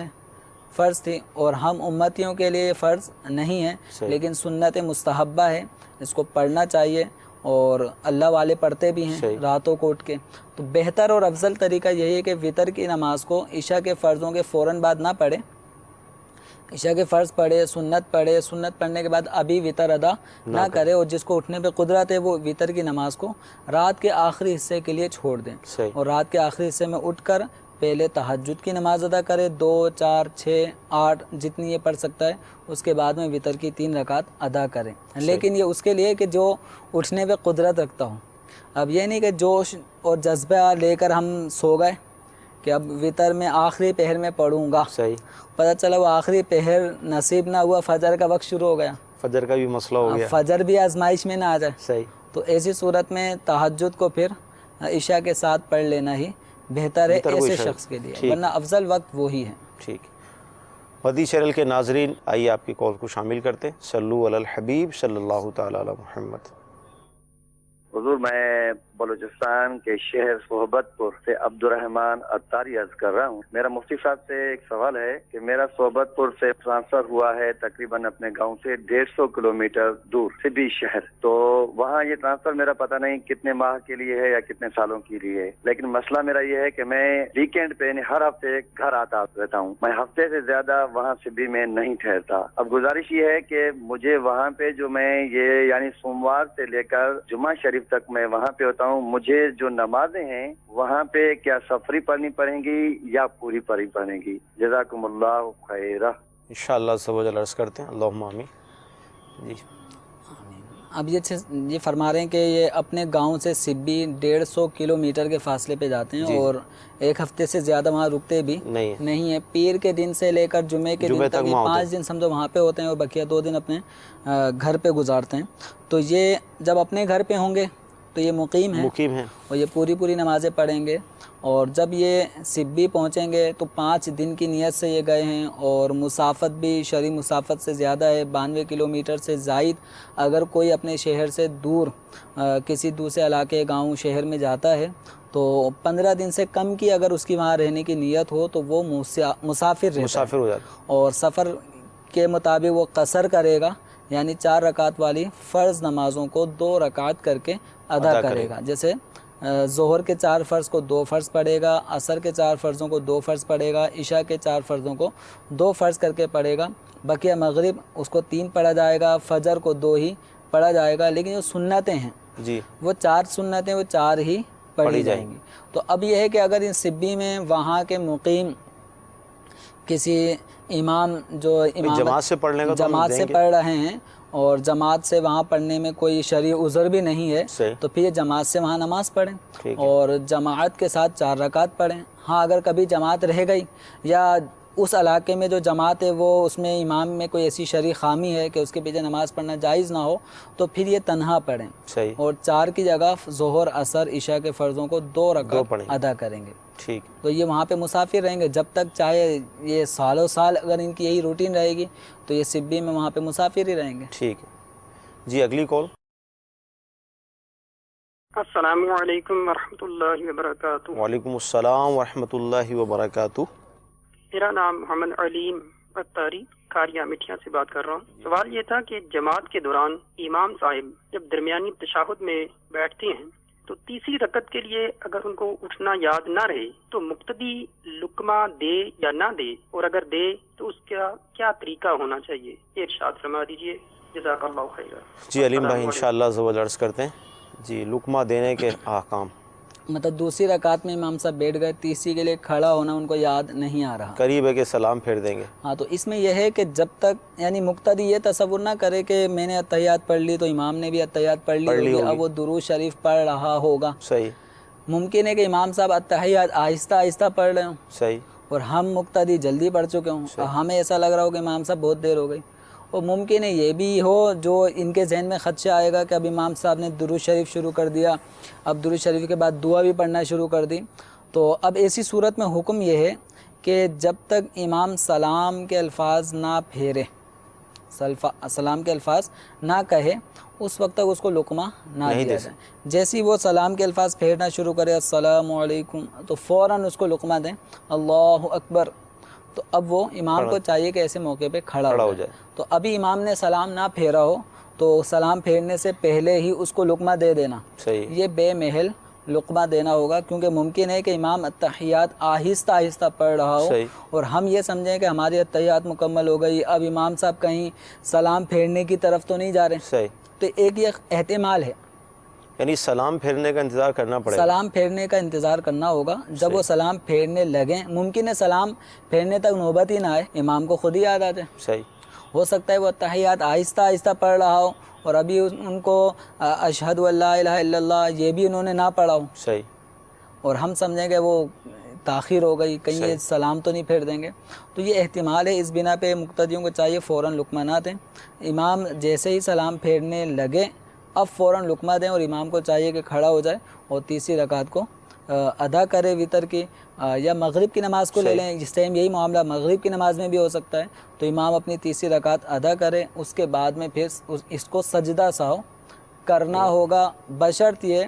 تھی، اور ہم امتیوں کے لیے یہ فرض نہیں ہے، لیکن سنت مستحبہ ہے، اس کو پڑھنا چاہیے. اور اللہ والے پڑھتے بھی ہیں راتوں کو اٹھ کے. تو بہتر اور افضل طریقہ یہی ہے کہ وطر کی نماز کو عشاء کے فرضوں کے فوراً بعد نہ پڑھے، عشاء کے فرض پڑھے، سنت پڑھنے کے بعد ابھی وطر ادا نہ کرے. اور جس کو اٹھنے پہ قدرت ہے وہ وطر کی نماز کو رات کے آخری حصے کے لیے چھوڑ دیں، اور رات کے آخری حصے میں اٹھ کر پہلے تہجد کی نماز ادا کرے، 2 4 6 8 جتنی یہ پڑھ سکتا ہے، اس کے بعد میں وطر کی 3 رکعت ادا کریں. لیکن یہ اس کے لیے کہ جو اٹھنے پہ قدرت رکھتا ہوں. اب یہ نہیں کہ جوش اور جذبہ لے کر ہم سو گئے کہ اب وطر میں آخری پہر میں پڑھوں گا. پتہ چلا وہ آخری پہر نصیب نہ ہوا، فجر کا وقت شروع ہو گیا، فجر کا بھی مسئلہ ہو گیا، فجر بھی آزمائش میں نہ آ جائے. تو ایسی صورت میں تہجد کو پھر عشاء کے ساتھ پڑھ لینا ہی بہتر ہے ایسے شخص کے لیے، ورنہ افضل وقت وہی ہے. ٹھیک. مدنی چینل کے ناظرین، آئیے آپ کی کال کو شامل کرتے ہیں. صلو علی الحبیب صلی اللہ تعالی علی محمد. حضور، میں بلوچستان کے شہر صحبت پور سے عبد الرحمن اتاری عرض کر رہا ہوں. میرا مفتی صاحب سے ایک سوال ہے کہ میرا صحبت پور سے ٹرانسفر ہوا ہے تقریباً اپنے گاؤں سے 150 کلومیٹر دور سبی شہر. تو وہاں یہ ٹرانسفر میرا پتہ نہیں کتنے ماہ کے لیے ہے یا کتنے سالوں کے لیے ہے، لیکن مسئلہ میرا یہ ہے کہ میں ویکینڈ پہ ہر ہفتے گھر آتا رہتا ہوں. میں ہفتے سے زیادہ وہاں سبی میں نہیں ٹھہرتا. اب گزارش یہ ہے کہ مجھے وہاں پہ جو میں یہ یعنی سوموار سے لے کر جمعہ شریف تک میں وہاں پہ ہوتا ہوں، مجھے جو نمازیں ہیں وہاں پہ کیا سفری پڑھنی پڑیں گی یا پوری پڑھیں گی؟ جزاکم اللہ خیرہ. انشاءاللہ سب عرض کرتے ہیں. اللہم آمین. جی. اب یہ فرما رہے ہیں کہ یہ اپنے گاؤں سے سبی 150 کلومیٹر کے فاصلے پہ جاتے ہیں اور ایک ہفتے سے زیادہ وہاں رکتے بھی نہیں ہیں. پیر کے دن سے لے کر جمعے کے دن تک 5 دن سمجھو وہاں پہ ہوتے ہیں اور بقیہ 2 دن اپنے گھر پہ گزارتے ہیں. تو یہ جب اپنے گھر پہ ہوں گے تو یہ مقیم ہیں اور یہ پوری نمازیں پڑھیں گے. اور جب یہ سبی پہنچیں گے تو 5 دن کی نیت سے یہ گئے ہیں، اور مسافت بھی شرعی مسافت سے زیادہ ہے، 92 کلومیٹر سے زائد. اگر کوئی اپنے شہر سے دور کسی دوسرے علاقے گاؤں شہر میں جاتا ہے تو 15 دن سے کم کی اگر اس کی وہاں رہنے کی نیت ہو تو وہ مسافر ہو جاتا ہے، اور سفر کے مطابق وہ قصر کرے گا، یعنی 4 رکعت والی فرض نمازوں کو 2 رکعت کر کے ادا کرے گا. جیسے ظہر کے 4 فرض کو 2 فرض پڑھے گا، عصر کے 4 فرضوں کو 2 فرض پڑھے گا، عشاء کے 4 فرضوں کو 2 فرض کر کے پڑھے گا، بقیہ مغرب اس کو 3 پڑھا جائے گا، فجر کو 2 ہی پڑھا جائے گا، لیکن جو سنتیں ہیں جی وہ 4 سنتیں وہ 4 ہی پڑھی جائیں گی۔ تو اب یہ ہے کہ اگر ان سبی میں وہاں کے مقیم کسی امام جو جماعت سے پڑھ لیں گا تو ہم جماعت دیں سے گے۔ پڑھ رہے ہیں اور جماعت سے وہاں پڑھنے میں کوئی شرعی عذر بھی نہیں ہے صحیح۔ تو پھر یہ جماعت سے وہاں نماز پڑھیں ٹھیک ہے۔ اور جماعت کے ساتھ 4 رکعت پڑھیں۔ ہاں اگر کبھی جماعت رہ گئی یا اس علاقے میں جو جماعت ہے وہ اس میں امام میں کوئی ایسی شرعی خامی ہے کہ اس کے پیچھے نماز پڑھنا جائز نہ ہو تو پھر یہ تنہا پڑھیں صحیح، اور 4 کی جگہ ظہر عصر عشاء کے فرضوں کو 2 رکعت پڑھیں گے۔ ادا کریں گے۔ ٹھیک، تو یہ وہاں پہ مسافر رہیں گے جب تک، چاہے یہ سالوں سال اگر ان کی یہی روٹین رہے گی تو یہ سبی میں وہاں پہ مسافر ہی رہیں گے۔ ٹھیک ہے جی۔ اگلی کال۔ السلام علیکم ورحمۃ اللہ وبرکاتہ۔ وعلیکم السلام ورحمۃ اللہ وبرکاتہ۔ میرا نام محمد علیم اتاری کاریا مٹھیا سے بات کر رہا ہوں۔ سوال یہ تھا کہ جماعت کے دوران امام صاحب جب درمیانی تشہد میں بیٹھتے ہیں تو تیسری رکعت کے لیے اگر ان کو اٹھنا یاد نہ رہے تو مقتدی لقمہ دے یا نہ دے، اور اگر دے تو اس کا کیا طریقہ ہونا چاہیے، یہ ارشاد فرما دیجیے، جزاک اللہ خیر۔ جی علیم بھائی انشاءاللہ زبر عرض کرتے ہیں۔ جی لقمہ دینے کے احکام۔ مطلب دوسری رکعت میں امام صاحب بیٹھ گئے، تیسری کے لیے کھڑا ہونا ان کو یاد نہیں آ رہا، قریب ہے کہ سلام پھیر دیں گے۔ ہاں تو اس میں یہ ہے کہ جب تک یعنی مقتدی یہ تصور نہ کرے کہ میں نے اتحیات پڑھ لی تو امام نے بھی اتحیات پڑھ لی ہوگی، اب وہ درود شریف پڑھ رہا ہوگا۔ صحیح ممکن ہے کہ امام صاحب اتحیات آہستہ آہستہ پڑھ رہے ہوں صحیح، اور ہم مقتدی جلدی پڑھ چکے ہوں، اور ہمیں ایسا لگ رہا ہو کہ امام صاحب بہت دیر ہو گئی، اور ممکن ہے یہ بھی ہو جو ان کے ذہن میں خدشہ آئے گا کہ اب امام صاحب نے درود شریف شروع کر دیا، اب درود شریف کے بعد دعا بھی پڑھنا شروع کر دی، تو اب ایسی صورت میں حکم یہ ہے کہ جب تک امام سلام کے الفاظ نہ پھیرے، سلام کے الفاظ نہ کہے، اس وقت تک اس کو لقمہ نہ دیا جائے۔ جیسے وہ سلام کے الفاظ پھیرنا شروع کرے السلام علیکم تو فوراً اس کو لقمہ دیں اللہ اکبر، تو اب وہ امام کو چاہیے کہ ایسے موقع پہ کھڑا ہو جائے۔ تو ابھی امام نے سلام نہ پھیرا ہو تو سلام پھیرنے سے پہلے ہی اس کو لقمہ دے دینا، صحیح، یہ بے محل لقمہ دینا ہوگا، کیونکہ ممکن ہے کہ امام اتحیات آہستہ آہستہ پڑھ رہا ہو اور ہم یہ سمجھیں کہ ہماری اتحیات مکمل ہو گئی، اب امام صاحب کہیں سلام پھیرنے کی طرف تو نہیں جا رہے، صحیح، تو ایک یہ احتمال ہے، یعنی سلام پھیرنے کا انتظار کرنا پڑے گا۔ سلام پھیرنے کا انتظار کرنا ہوگا، جب وہ سلام پھیرنے لگیں، ممکن ہے سلام پھیرنے تک نوبت ہی نہ آئے، امام کو خود ہی یاد آ جائے، صحیح، ہو سکتا ہے وہ اتحیات آہستہ آہستہ پڑھ رہا ہو اور ابھی ان کو اشہد ان لا الہ الا اللہ یہ بھی انہوں نے نہ پڑھا ہو، صحیح، اور ہم سمجھیں کہ وہ تاخیر ہو گئی، کہیں یہ سلام تو نہیں پھیر دیں گے، تو یہ احتمال ہے، اس بنا پہ مقتدیوں کو چاہیے فوراً لقمہ نہ دیں، امام جیسے ہی سلام پھیرنے لگے اب فوراً لقمہ دیں، اور امام کو چاہیے کہ کھڑا ہو جائے اور تیسری رکعت کو ادا کرے وطر کی، یا مغرب کی نماز کو لے لیں، جس ٹائم یہی معاملہ مغرب کی نماز میں بھی ہو سکتا ہے، تو امام اپنی تیسری رکعت ادا کرے، اس کے بعد میں پھر اس کو سجدہ سہو کرنا ہوگا، بشرط یہ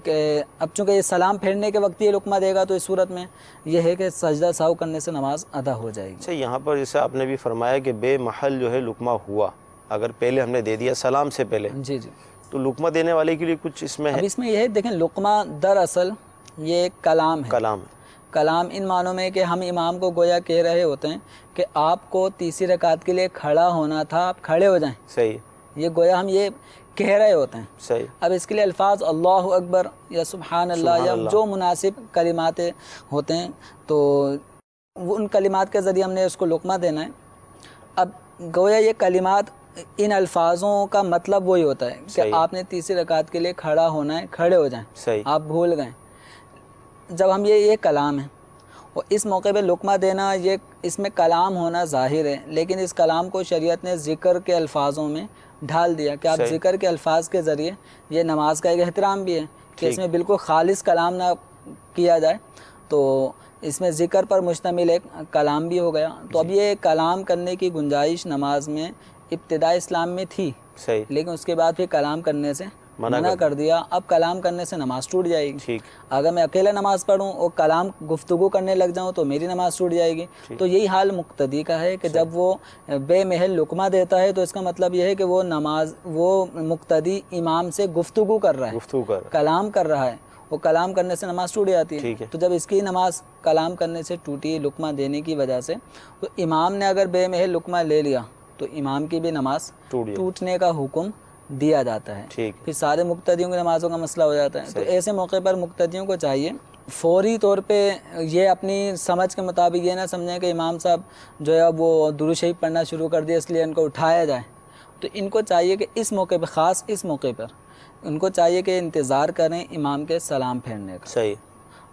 کہ اب چونکہ یہ سلام پھیرنے کے وقت یہ لقمہ دے گا تو اس صورت میں یہ ہے کہ سجدہ سہو کرنے سے نماز ادا ہو جائے گی۔ اچھا یہاں پر جیسے آپ نے بھی فرمایا کہ بے محل جو ہے لقمہ ہوا، اگر پہلے ہم نے دے دیا سلام سے پہلے، جی جی، تو لقمہ دینے والے کے لیے کچھ اس میں اب ہے؟ اس میں یہ ہے، دیکھیں لقمہ دراصل یہ ایک کلام ہے، کلام ہے، کلام ان معنوں میں کہ ہم امام کو گویا کہہ رہے ہوتے ہیں کہ آپ کو تیسری رکعت کے لیے کھڑا ہونا تھا، آپ کھڑے ہو جائیں، صحیح، یہ گویا ہم یہ کہہ رہے ہوتے ہیں۔ صحیح، اب اس کے لیے الفاظ اللہ اکبر یا سبحان اللہ یا جو مناسب کلمات ہوتے ہیں تو ان کلمات کے ذریعے ہم نے اس کو لقمہ دینا ہے۔ اب گویا یہ کلمات ان الفاظوں کا مطلب وہی ہوتا ہے کہ آپ نے تیسری رکعت کے لیے کھڑا ہونا ہے، کھڑے ہو جائیں، صحیح، آپ بھول گئے، جب ہم یہ کلام ہے اور اس موقع پہ لقمہ دینا، یہ اس میں کلام ہونا ظاہر ہے، لیکن اس کلام کو شریعت نے ذکر کے الفاظوں میں ڈھال دیا کہ آپ ذکر کے الفاظ کے ذریعے، یہ نماز کا ایک احترام بھی ہے کہ اس میں بالکل خالص کلام نہ کیا جائے، تو اس میں ذکر پر مشتمل ایک کلام بھی ہو گیا، تو اب یہ کلام کرنے کی گنجائش نماز میں ابتداء اسلام میں تھی، صحیح، لیکن اس کے بعد پھر کلام کرنے سے منع کر دیا، اب کلام کرنے سے نماز ٹوٹ جائے گی۔ ٹھیک، اگر میں اکیلا نماز پڑھوں اور کلام گفتگو کرنے لگ جاؤں تو میری نماز ٹوٹ جائے گی، تو یہی حال مقتدی کا ہے کہ جب وہ بے محل لقمہ دیتا ہے تو اس کا مطلب یہ ہے کہ وہ مقتدی امام سے گفتگو کر رہا ہے، گفتگو کر، کلام کر رہا ہے، وہ کلام کرنے سے نماز ٹوٹ جاتی ٹھیک ہے. ہے. تو جب اس کی نماز کلام کرنے سے ٹوٹی لقمہ دینے کی وجہ سے, تو امام نے اگر بے محل لقمہ لے لیا تو امام کی بھی نماز ٹوٹنے کا حکم دیا جاتا ہے. پھر سارے مقتدیوں کی نمازوں کا مسئلہ ہو جاتا ہے. تو ایسے موقع پر مقتدیوں کو چاہیے فوری طور پہ یہ اپنی سمجھ کے مطابق یہ نہ سمجھیں کہ امام صاحب جو ہے وہ درود شریف پڑھنا شروع کر دیا اس لیے ان کو اٹھایا جائے. تو ان کو چاہیے کہ اس موقع پہ, خاص اس موقع پر ان کو چاہیے کہ انتظار کریں امام کے سلام پھیرنے کا. صحیح.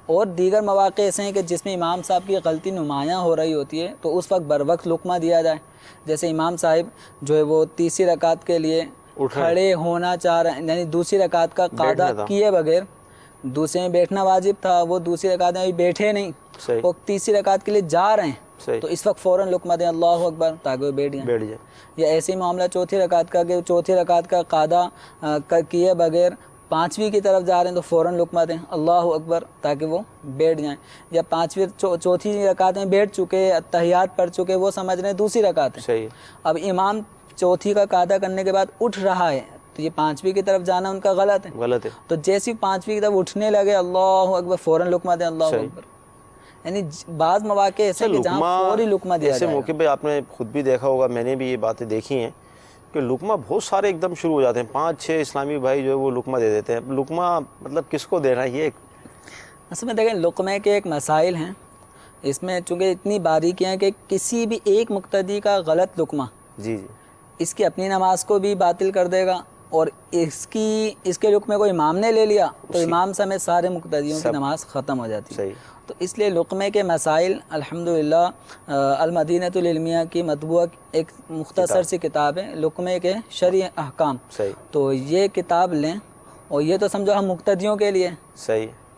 اور دیگر مواقع ایسے ہیں کہ جس میں امام صاحب کی غلطی نمایاں ہو رہی ہوتی ہے تو اس وقت بر وقت لقمہ دیا جائے. جیسے امام صاحب جو ہے وہ تیسری رکعت کے لیے کھڑے ہونا چاہ رہے ہیں, یعنی دوسری رکعت کا قاعدہ کیے بغیر, دوسرے میں بیٹھنا واجب تھا, وہ دوسری رکعت میں بیٹھے نہیں, وہ تیسری رکعت کے لیے جا رہے ہیں, تو اس وقت فوراً لقمہ دیں اللہ اکبر تاکہ وہ بیٹھ جائیں. یا ایسے ہی معاملہ چوتھی رکعت کا کہ چوتھی رکعت کا قاعدہ کیے بغیر پانچویں کی طرف جا رہے ہیں تو فوراً لقمہ دیں اللہ اکبر تاکہ وہ بیٹھ جائیں. یا پانچویں چوتھی رکعت میں بیٹھ چکے, تحیات پڑھ چکے, وہ سمجھ رہے ہیں دوسری رکعت ہے. اب امام چوتھی کا قاعدہ کرنے کے بعد اٹھ رہا ہے تو یہ پانچویں کی طرف جانا ان کا غلط ہے. تو جیسی پانچویں کی طرف اٹھنے لگے اللہ اکبر فوراً لقمہ دیں اللہ اکبر. یعنی بعض مواقع ایسے کہ جہاں فوری لقمہ دیا ایسے موقع پہ آپ نے خود بھی دیکھا ہوگا, میں نے بھی یہ باتیں دیکھی ہیں کہ لقمہ بہت سارے ایک دم شروع ہو جاتے ہیں, 5-6 اسلامی بھائی جو ہے وہ لقمہ دے دیتے ہیں. لقمہ مطلب کس کو دینا ہے یہ؟ اصل میں دیکھیں لقمے کے ایک مسائل ہیں, اس میں چونکہ اتنی باریکیاں ہیں کہ کسی بھی ایک مقتدی کا غلط لقمہ جی اس کی اپنی نماز کو بھی باطل کر دے گا, اور اس کے لقمے کو امام نے لے لیا تو امام سمیت سارے مقتدیوں کی نماز ختم ہو جاتی ہے. تو اس لیے لقمے کے مسائل الحمدللہ المدینۃ العلمیہ کی مطبوعہ ایک مختصر سی کتاب ہے لقمے کے شرعی احکام. تو یہ کتاب لیں, اور یہ تو سمجھو ہم مقتدیوں کے لیے,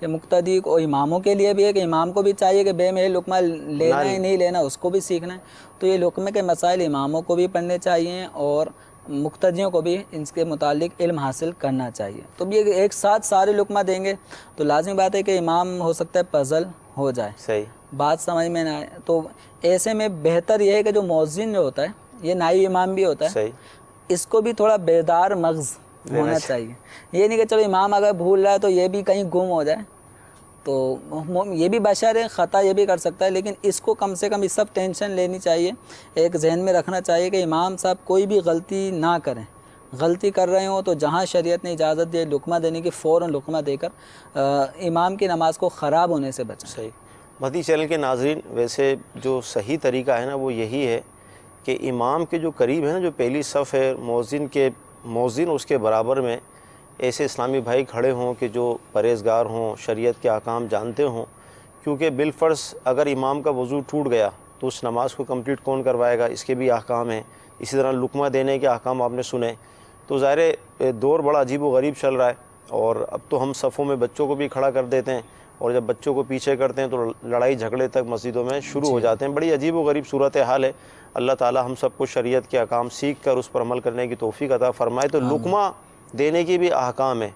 یہ مقتدی اور اماموں کے لیے بھی ہے کہ امام کو بھی چاہیے کہ بے محل لقمہ لینا ہے نہیں لینا اس کو بھی سیکھنا ہے. تو یہ لقمے کے مسائل اماموں کو بھی پڑھنے چاہیے اور مقتدیوں کو بھی ان کے متعلق علم حاصل کرنا چاہیے. تو یہ ایک ساتھ سارے لقمہ دیں گے تو لازمی بات ہے کہ امام ہو سکتا ہے پزل ہو جائے, بات سمجھ میں نہ آئے. تو ایسے میں بہتر یہ ہے کہ جو مؤذن جو ہوتا ہے یہ نائب امام بھی ہوتا ہے, اس کو بھی تھوڑا بیدار مغز ہونا چاہیے. یہ نہیں کہ چلو امام اگر بھول رہا ہے تو یہ بھی کہیں گم ہو جائے, تو یہ بھی بشر ہے, خطا یہ بھی کر سکتا ہے, لیکن اس کو کم سے کم اس سب ٹینشن لینی چاہیے, ایک ذہن میں رکھنا چاہیے کہ امام صاحب کوئی بھی غلطی نہ کریں. غلطی کر رہے ہوں تو جہاں شریعت نے اجازت دی لقمہ دینے کی فوراً لقمہ دے کر امام کی نماز کو خراب ہونے سے بچائیں. مہدی چینل کے ناظرین, ویسے جو صحیح طریقہ ہے نا وہ یہی ہے کہ امام کے جو قریب ہے نا, جو پہلی صف ہے, مؤذن اس کے برابر میں ایسے اسلامی بھائی کھڑے ہوں کہ جو پرہیزگار ہوں, شریعت کے احکام جانتے ہوں. کیونکہ بالفرض اگر امام کا وضو ٹوٹ گیا تو اس نماز کو کمپلیٹ کون کروائے گا, اس کے بھی احکام ہیں. اسی طرح لقمہ دینے کے احکام آپ نے سنے. تو ظاہر دور بڑا عجیب و غریب چل رہا ہے, اور اب تو ہم صفوں میں بچوں کو بھی کھڑا کر دیتے ہیں, اور جب بچوں کو پیچھے کرتے ہیں تو لڑائی جھگڑے تک مسجدوں میں شروع ہو جاتے ہیں. بڑی عجیب و غریب صورت حال ہے. اللہ تعالی ہم سب کو شریعت کے احکام سیکھ کر اس پر عمل کرنے کی توفیق عطا فرمائے. تو لقمہ دینے کی بھی احکام ہے.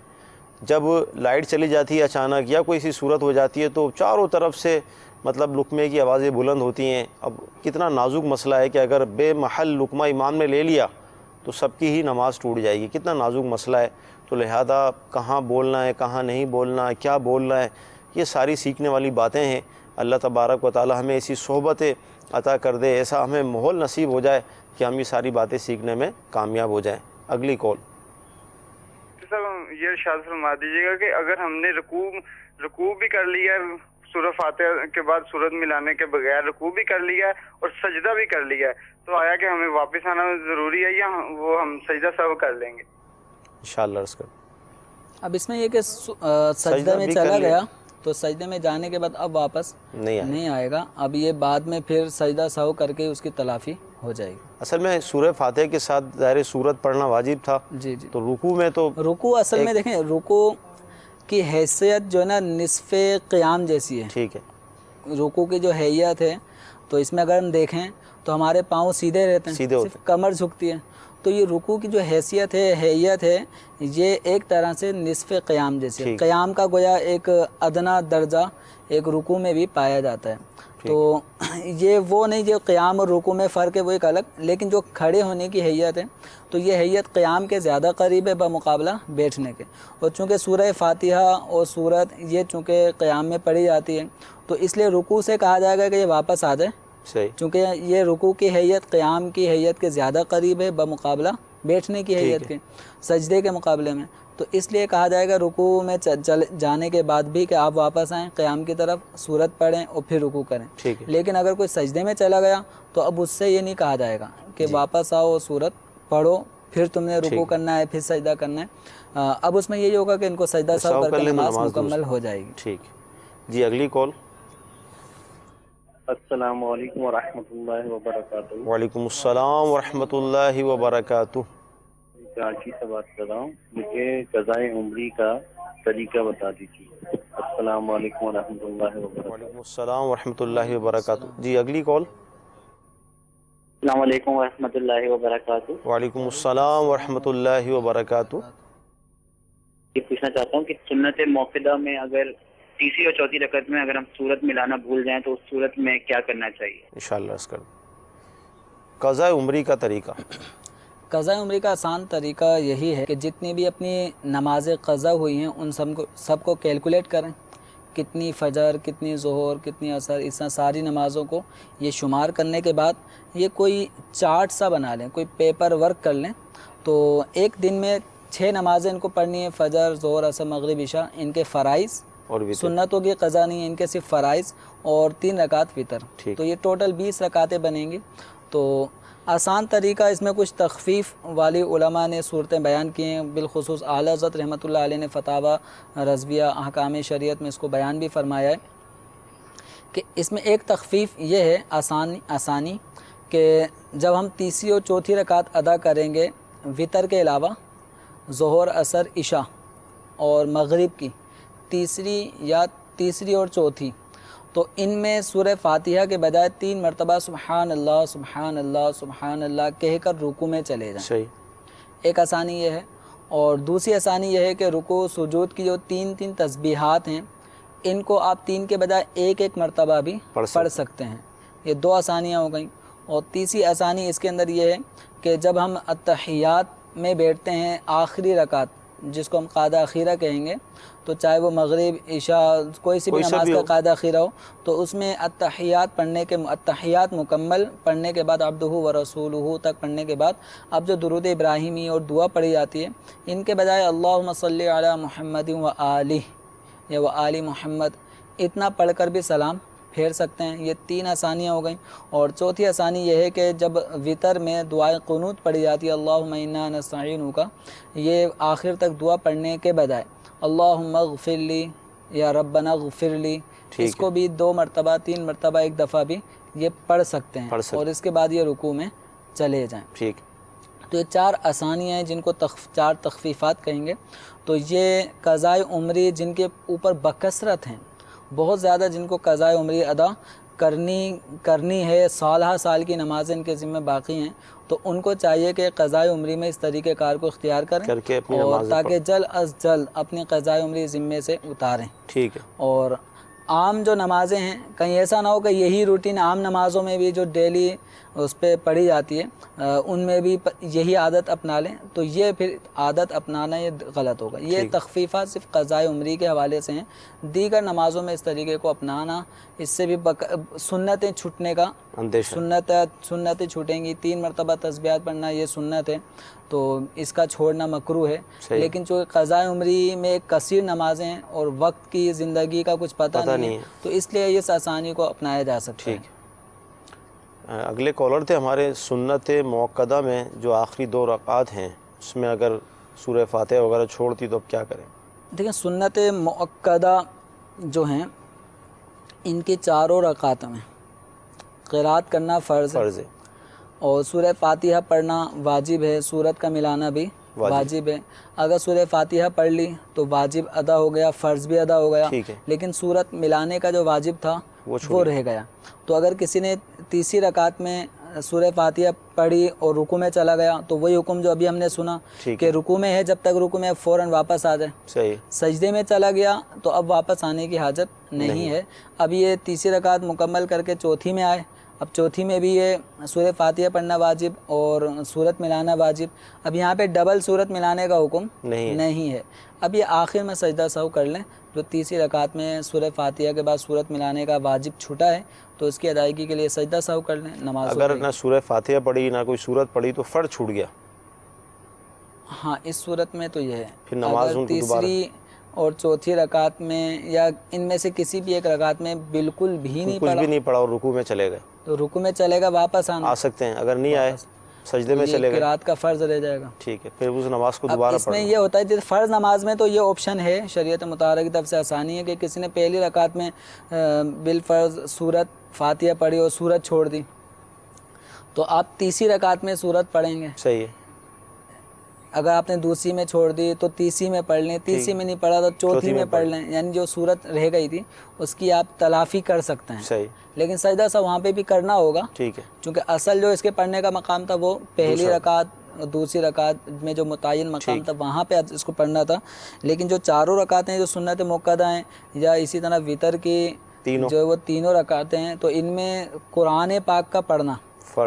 جب لائٹ چلی جاتی ہے اچانک یا کوئی سی صورت ہو جاتی ہے تو چاروں طرف سے مطلب لقمے کی آوازیں بلند ہوتی ہیں. اب کتنا نازک مسئلہ ہے کہ اگر بے محل لقمہ امام نے لے لیا تو سب کی ہی نماز ٹوٹ جائے گی. کتنا نازک مسئلہ ہے. تو لہذا کہاں بولنا ہے, کہاں نہیں بولنا ہے, کیا بولنا ہے, یہ ساری سیکھنے والی باتیں ہیں. اللہ تبارک و تعالی ہمیں ایسی صحبتیں عطا کر دے, ایسا ہمیں ماحول نصیب ہو جائے کہ ہم یہ ساری باتیں سیکھنے میں کامیاب ہو جائیں. اگلی کال. یہ ارشاد فرما دیجیے گا کہ اگر ہم نے رکوع بھی کر لیا سورہ فاتحہ کے بعد سورت ملانے کے بغیر رکوع بھی کر لیا اور سجدہ بھی کر لیا تو آیا کہ ہمیں واپس آنا ضروری ہے یا وہ ہم سجدہ سہو کر لیں گے؟ انشاءاللہ عرض کر. اب اس میں یہ کہ سجدہ میں چلا گیا تو سجدے میں جانے کے بعد اب واپس نہیں آئے گا. اب یہ بعد میں پھر سجدہ سہو کر کے اس کی تلافی ہو جائے گی. اصل میں سورہ فاتحہ کے ساتھ ظاہر سورت پڑھنا واجب تھا. جی تو رکوع میں تو رکوع اصل میں دیکھیں رکوع کی حیثیت جو ہے نا نصف قیام جیسی ہے. ٹھیک ہے. رکوع کی جو حیثیت ہے تو اس میں اگر ہم دیکھیں تو ہمارے پاؤں سیدھے رہتے ہیں, صرف کمر جھکتی ہے. تو یہ رکوع کی جو حیثیت ہے یہ ایک طرح سے نصف قیام جیسے، قیام کا گویا ایک ادنا درجہ ایک رکوع میں بھی پایا جاتا ہے. تو یہ وہ نہیں جو قیام اور رکوع میں فرق ہے وہ ایک الگ، لیکن جو کھڑے ہونے کی حیت ہے تو یہ حیت قیام کے زیادہ قریب ہے بمقابلہ بیٹھنے کے. اور چونکہ سورہ فاتحہ اور سورت یہ چونکہ قیام میں پڑھی جاتی ہے تو اس لیے رکوع سے کہا جائے گا کہ یہ واپس آ جائے، چونکہ یہ رکوع کی حیت قیام کی حیت کے زیادہ قریب ہے بمقابلہ بیٹھنے کی حیت کے، سجدے کے مقابلے میں. تو اس لیے کہا جائے گا رکوع میں جانے کے بعد بھی کہ آپ واپس آئیں، قیام کی طرف سورت پڑھیں اور پھر رکوع کریں. لیکن اگر کوئی سجدے میں چلا گیا تو اب اس سے یہ نہیں کہا جائے گا کہ واپس آؤ سورت پڑھو پھر تم نے رکوع کرنا ہے پھر سجدہ کرنا ہے. اب اس میں یہی ہوگا کہ ان کو سجدہ سہو کر کے نماز مکمل ہو جائے گی. ٹھیک جی. اگلی کال. السلام علیکم ورحمۃ اللہ وبرکاتہ. وعلیکم السلام ورحمۃ اللہ وبرکاتہ. کراچی سے بات کر رہا ہوں، مجھے قضائے عمری کا طریقہ بتا دیجیے. السلام علیکم ورحمۃ اللہ وبرکاتہ. وعلیکم السلام ورحمۃ اللہ وبرکاتہ. جی اگلی کال. السلام علیکم ورحمۃ اللہ وبرکاتہ. وعلیکم السلام ورحمۃ اللہ وبرکاتہ. یہ پوچھنا چاہتا ہوں کہ سنت موقدہ میں اگر تیسری اور چوتھی رکعت میں اگر ہم سورت ملانا بھول جائیں تو اس صورت میں کیا کرنا چاہیے؟ انشاءاللہ اس کر قضاء عمری کا طریقہ. قضاء عمری کا آسان طریقہ یہی ہے کہ جتنی بھی اپنی نمازیں قضا ہوئی ہیں ان سب کو کیلکولیٹ کریں، کتنی فجر، کتنی ظہر، کتنی عصر، اس طرح ساری نمازوں کو یہ شمار کرنے کے بعد یہ کوئی چارٹ سا بنا لیں، کوئی پیپر ورک کر لیں. تو ایک دن میں 6 نمازیں ان کو پڑھنی ہیں، فجر، ظہر، عصر، مغرب، عشاء، ان کے فرائض اور سنتوں کی قضا نہیں ہے، ان کے صرف فرائض اور 3 رکعت وتر. تو یہ ٹوٹل 20 رکعتیں بنیں گی. تو آسان طریقہ، اس میں کچھ تخفیف والی علماء نے صورتیں بیان کی ہیں، بالخصوص اعلیٰ حضرت رحمۃ اللہ علیہ نے فتاوی رضویہ احکام شریعت میں اس کو بیان بھی فرمایا ہے کہ اس میں ایک تخفیف یہ ہے آسانی کہ جب ہم تیسری اور چوتھی رکعت ادا کریں گے وتر کے علاوہ، ظہر، عصر، عشاء اور مغرب کی تیسری اور چوتھی، تو ان میں سورہ فاتحہ کے بجائے 3 مرتبہ سبحان اللہ سبحان اللہ سبحان اللہ کہہ کر رکوع میں چلے جائیں. صحیح. ایک آسانی یہ ہے. اور دوسری آسانی یہ ہے کہ رکوع سجود کی جو 3 تسبیحات ہیں ان کو آپ 3 کے بجائے ایک مرتبہ بھی پڑھ سکتے ہیں. یہ 2 آسانیاں ہو گئیں. اور تیسری آسانی اس کے اندر یہ ہے کہ جب ہم التحیات میں بیٹھتے ہیں آخری رکعت جس کو ہم قاعدہ اخیرہ کہیں گے، تو چاہے وہ مغرب، عشاء، کوئی سی بھی نماز کا قاعدہ اخیرہ ہو، تو اس میں التحیات مکمل پڑھنے کے بعد عبدہ و رسولہ تک پڑھنے کے بعد اب جو درود ابراہیمی اور دعا پڑھی جاتی ہے ان کے بجائے اللہم صلی علی محمد و آلہ یا و آل محمد اتنا پڑھ کر بھی سلام پھیر سکتے ہیں. یہ 3 آسانیاں ہو گئیں. اور چوتھی آسانی یہ ہے کہ جب وتر میں دعائے قنوت پڑھی جاتی ہے اللہم انا نستعینک، یہ آخر تک دعا پڑھنے کے بجائے اللہم اغفر لی یا ربنا اغفر لی، اس کو بھی 2 مرتبہ 3 مرتبہ ایک دفعہ بھی یہ پڑھ سکتے ہیں اور اس کے بعد یہ رکوع میں چلے جائیں. ٹھیک. تو یہ 4 آسانیاں ہیں جن کو 4 تخفیفات کہیں گے. تو یہ قضائے عمری جن کے اوپر بکثرت ہیں، بہت زیادہ جن کو قضائے عمری ادا کرنی ہے، سال کی نمازیں ان کے ذمہ باقی ہیں، تو ان کو چاہیے کہ قضائے عمری میں اس طریقہ کار کو اختیار کریں اور تاکہ جلد از جلد اپنی قضائے عمری ذمے سے اتاریں. ٹھیک ہے. اور عام جو نمازیں ہیں کہیں ایسا نہ ہو کہ یہی روٹین عام نمازوں میں بھی جو ڈیلی اس پہ پڑھی جاتی ہے ان میں بھی یہی عادت اپنا لیں، تو یہ پھر عادت اپنانا یہ غلط ہوگا. یہ تخفیفات صرف قضائے عمری کے حوالے سے ہیں. دیگر نمازوں میں اس طریقے کو اپنانا، اس سے بھی سنتیں چھوٹنے کا سنتیں چھوٹیں گی. 3 مرتبہ تسبیحات پڑھنا یہ سنت ہے تو اس کا چھوڑنا مکروہ ہے. لیکن جو قضائے عمری میں کثیر نمازیں ہیں اور وقت کی زندگی کا کچھ پتہ نہیں ہے تو اس لیے اس آسانی کو اپنایا جا سکتا ہے. اگلے کالر تھے ہمارے. سنت موقدہ میں جو آخری 2 رکعات ہیں اس میں اگر سورہ فاتحہ وغیرہ چھوڑتی تو اب کیا کریں؟ دیکھیں سنت موقدہ جو ہیں ان کی 4 رکعات میں قرات کرنا فرض ہے اور سورہ فاتحہ پڑھنا واجب ہے، سورت کا ملانا بھی واجب ہے. اگر سورہ فاتحہ پڑھ لی تو واجب ادا ہو گیا، فرض بھی ادا ہو گیا، لیکن سورت ملانے کا جو واجب تھا وہ رہ گیا. تو اگر کسی نے تیسری رکعت میں سورہ فاتحہ پڑھی اور رکوع میں چلا گیا تو وہی حکم جو ابھی ہم نے سنا کہ رکوع میں ہے، جب تک رکوع میں فوراً واپس آ جائے. صحیح. سجدے میں چلا گیا تو اب واپس آنے کی حاجت نہیں ہے. اب یہ تیسری رکعت مکمل کر کے چوتھی میں آئے. اب چوتھی میں بھی یہ سورہ فاتحہ پڑھنا واجب اور صورت ملانا واجب. اب یہاں پہ ڈبل صورت ملانے کا حکم نہیں ہے. اب یہ آخر میں سجدہ سہو کر لیں. جو تیسری رکعت میں سورہ فاتحہ کے بعد صورت ملانے کا واجب چھوٹا ہے تو اس کی ادائیگی کے لیے سجدہ سہو کر لیں. نماز اگر نہ سورہ فاتحہ پڑھی نہ کوئی صورت پڑھی تو فرض چھوٹ گیا. ہاں اس صورت میں تو یہ ہے پھر نماز اگر ان کو تیسری اور چوتھی رکعت میں یا ان میں سے کسی بھی ایک رکعت میں بالکل بھی نہیں کچھ بھی نہیں پڑھا اور رکوع میں چلے گئے تو رکوع میں چلے گا، واپس آ سکتے ہیں. اگر نہیں آئے سجدے میں چلے گئے قرات کا فرض رہ جائے گا. ٹھیک ہے، پھر اس نماز کو اب دوبارہ اس میں پڑھنا. یہ ہوتا ہے جیسے فرض نماز میں تو یہ آپشن ہے شریعت مطہرہ کی طرف سے آسانی ہے کہ کسی نے پہلی رکعت میں بالفرض سورت فاتحہ پڑھی اور سورت چھوڑ دی تو آپ تیسری رکعت میں سورت پڑھیں گے. صحیح ہے. اگر آپ نے دوسری میں چھوڑ دی تو تیسری میں پڑھ لیں، تیسری میں نہیں پڑھا تو چوتھی میں پڑھ لیں. یعنی جو صورت رہ گئی تھی اس کی آپ تلافی کر سکتے ہیں. صحیح. لیکن سجدہ سا وہاں پہ بھی کرنا ہوگا. ٹھیک ہے. چونکہ اصل جو اس کے پڑھنے کا مقام تھا وہ پہلی رکعت دوسری رکعت میں جو متعین مقام تھا وہاں پہ اس کو پڑھنا تھا. لیکن جو چاروں رکعتیں جو سنت موقدہ ہیں یا اسی طرح وطر کی جو وہ تینوں رکعتیں ہیں تو ان میں قرآن پاک کا پڑھنا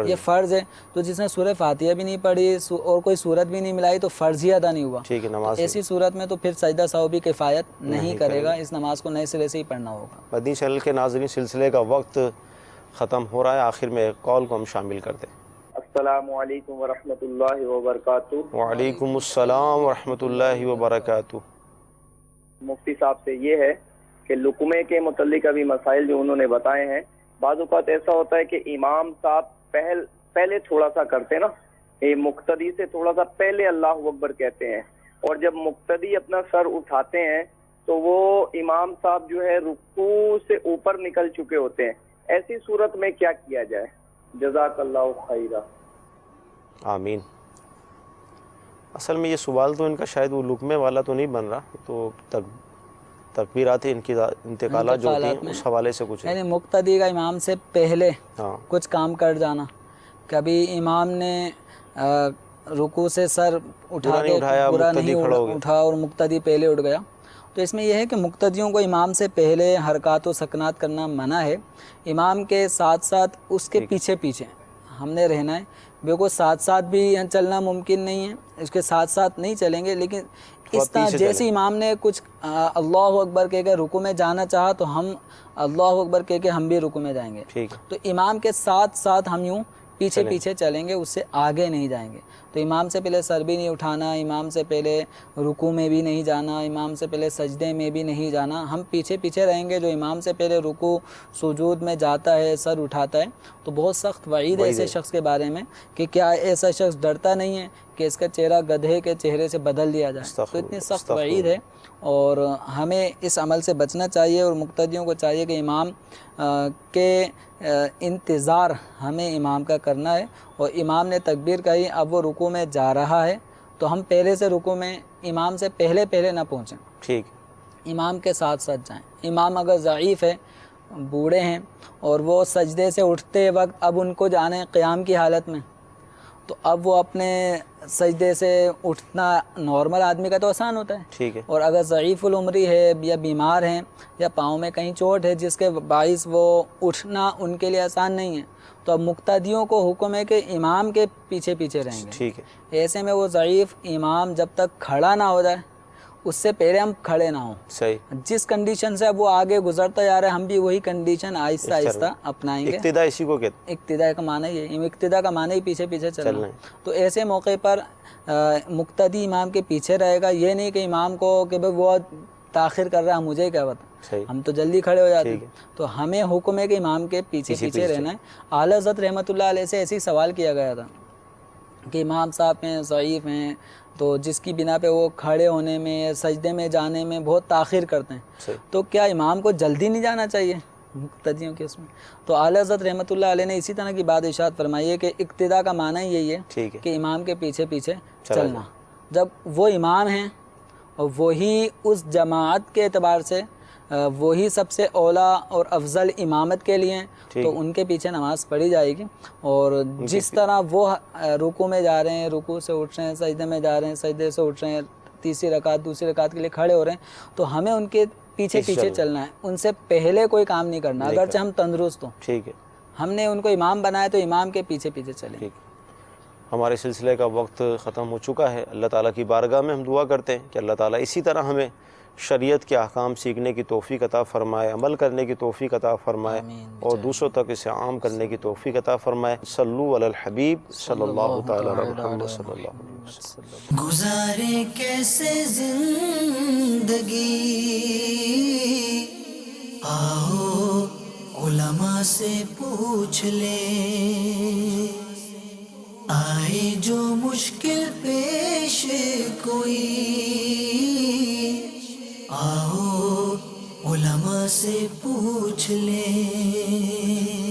یہ فرض ہے. تو جس نے سورہ فاتحہ بھی نہیں پڑھی اور کوئی صورت بھی نہیں ملائی تو فرض ہی ادا نہیں ہوا. ٹھیک ہے. نماز ایسی صورت میں تو پھر سجدہ سہو بھی کفایت نہیں کرے گا. اس نماز کو نئے سرے سے ہی پڑھنا ہوگا. مدنی چینل کے ناظرین سلسلے کا وقت ختم ہو رہا ہے. آخر میں ایک کال کو ہم شامل کرتے ہیں. السلام علیکم ورحمۃ اللہ وبرکاتہ. وعلیکم السلام ورحمۃ اللہ وبرکاتہ. مفتی صاحب سے یہ ہے کہ لقمے کے متعلق ابھی مسائل جو انہوں نے بتائے ہیں، بعض اوقات ایسا ہوتا ہے کہ امام صاحب پہلے تھوڑا سا کرتے نا، مقتدی سے تھوڑا سا پہلے اللہ اکبر کہتے ہیں، اور جب مقتدی اپنا سر اٹھاتے ہیں تو وہ امام صاحب جو ہے رکوع سے اوپر نکل چکے ہوتے ہیں. ایسی صورت میں کیا کیا جائے؟ جزاک اللہ خیرہ. آمین. اصل میں یہ سوال تو ان کا شاید وہ لقمے والا تو نہیں بن رہا، تو تکبیرات انتقالات جو ہوتی ہیں اس حوالے سے کچھ ہے. یعنی مقتدی کا امام سے پہلے کچھ کام کر جانا. کبھی امام نے رکوع سے سر اٹھا کے پورا نہیں اٹھا اور مقتدی پہلے اٹھ گیا تو اس میں یہ ہے کہ مقتدیوں کو امام سے پہلے حرکات و سکنات کرنا منع ہے. امام کے ساتھ ساتھ اس کے پیچھے پیچھے ہم نے رہنا ہے. بالکل ساتھ ساتھ بھی چلنا ممکن نہیں ہے، اس کے ساتھ ساتھ نہیں چلیں گے، لیکن اس طرح جیسے امام نے کچھ اللہ اکبر کہہ کے رکوع میں جانا چاہا تو ہم اللہ اکبر کہہ کے ہم بھی رکوع میں جائیں گے. تو امام کے ساتھ ساتھ ہم یوں پیچھے پیچھے چلیں گے، اس سے آگے نہیں جائیں گے. تو امام سے پہلے سر بھی نہیں اٹھانا، امام سے پہلے رکوع میں بھی نہیں جانا، امام سے پہلے سجدے میں بھی نہیں جانا. ہم پیچھے پیچھے رہیں گے. جو امام سے پہلے رکوع سجود میں جاتا ہے، سر اٹھاتا ہے تو بہت سخت وعید ہے ایسے شخص کے بارے میں کہ کیا ایسا شخص ڈرتا نہیں ہے کہ اس کا چہرہ گدھے کے چہرے سے بدل دیا جائے. تو اتنی سخت وعید ہے اور ہمیں اس عمل سے بچنا چاہیے اور مقتدیوں کو چاہیے کہ امام کے انتظار ہمیں امام کا کرنا ہے. اور امام نے تکبیر کہی، اب وہ رکوع میں جا رہا ہے تو ہم پہلے سے رکوع میں امام سے پہلے نہ پہنچیں. ٹھیک. امام کے ساتھ ساتھ جائیں. امام اگر ضعیف ہے، بوڑھے ہیں اور وہ سجدے سے اٹھتے وقت اب ان کو جانے قیام کی حالت میں تو اب وہ اپنے سجدے سے اٹھنا نارمل آدمی کا تو آسان ہوتا ہے. ٹھیک ہے. اور اگر ضعیف العمری ہے یا بیمار ہیں یا پاؤں میں کہیں چوٹ ہے جس کے باعث وہ اٹھنا ان کے لیے آسان نہیں ہے تو اب مقتدیوں کو حکم ہے کہ امام کے پیچھے پیچھے رہیں گے. ٹھیک ہے. ایسے میں وہ ضعیف امام جب تک کھڑا نہ ہو جائے اس سے پہلے ہم کھڑے نہ ہوں. صحیح. جس کنڈیشن سے اب وہ آگے گزرتا جا رہا ہے ہم بھی وہی کنڈیشن آہستہ آہستہ اپنائیں گے. اقتدا اسی کو کہتے ہیں. اقتدا کا معنی یہ ہے، اقتدا کا معنی ہی پیچھے پیچھے چلنا. تو ایسے موقع پر مقتدی امام کے پیچھے رہے گا. یہ نہیں کہ امام کو کہ بھائی وہ تاخیر کر رہا ہے مجھے کیا پتا، ہم تو جلدی کھڑے ہو جاتے ہیں. تو ہمیں حکم ہے کہ امام کے پیچھے پیچھے رہنا ہے. اعلیٰ حضرت رحمۃ اللہ علیہ سے ایسے سوال کیا گیا تھا کہ امام صاحب ہیں ضعیف ہیں تو جس کی بنا پہ وہ کھڑے ہونے میں سجدے میں جانے میں بہت تاخیر کرتے ہیں تو کیا امام کو جلدی نہیں جانا چاہیے مقتدیوں کے اس میں؟ تو اعلیٰ حضرت رحمۃ اللہ علیہ نے اسی طرح کی بات ارشاد فرمائی ہے کہ اقتدا کا معنی یہی ہے کہ امام کے پیچھے پیچھے چلنا. جب وہ امام ہیں اور وہی اس جماعت کے اعتبار سے وہی سب سے اولا اور افضل امامت کے لیے ہیں، تو ان کے پیچھے نماز پڑھی جائے گی. اور جس طرح وہ رکوع میں جا رہے ہیں، رکوع سے اٹھ رہے ہیں، سجدے میں جا رہے ہیں، سجدے سے اٹھ رہے ہیں، تیسری رکعت دوسری رکعت کے لیے کھڑے ہو رہے ہیں، تو ہمیں ان کے پیچھے چلنا ہے، ان سے پہلے کوئی کام نہیں کرنا. اگرچہ ہم تندرست ہوں، ٹھیک ہے، ہم نے ان کو امام بنایا تو امام کے پیچھے چلیں. ٹھیک. ہمارے سلسلے کا وقت ختم ہو چکا ہے. اللہ تعالیٰ کی بارگاہ میں ہم دعا کرتے ہیں کہ اللہ تعالیٰ اسی طرح ہمیں شریعت کے احکام سیکھنے کی توفیق عطا فرمائے، عمل کرنے کی توفیق عطا فرمائے، اور دوسروں تک اسے عام کرنے کی توفیق عطا فرمائے. صلو علی الحبیب صلی اللہ تعالیٰ علیہ محمد صلی اللہ علیہ وسلم. گزارے کیسے زندگی، آؤ علماء سے پوچھ لیں. آئے جو مشکل پیش کوئی، آؤ علماء سے پوچھ لیں.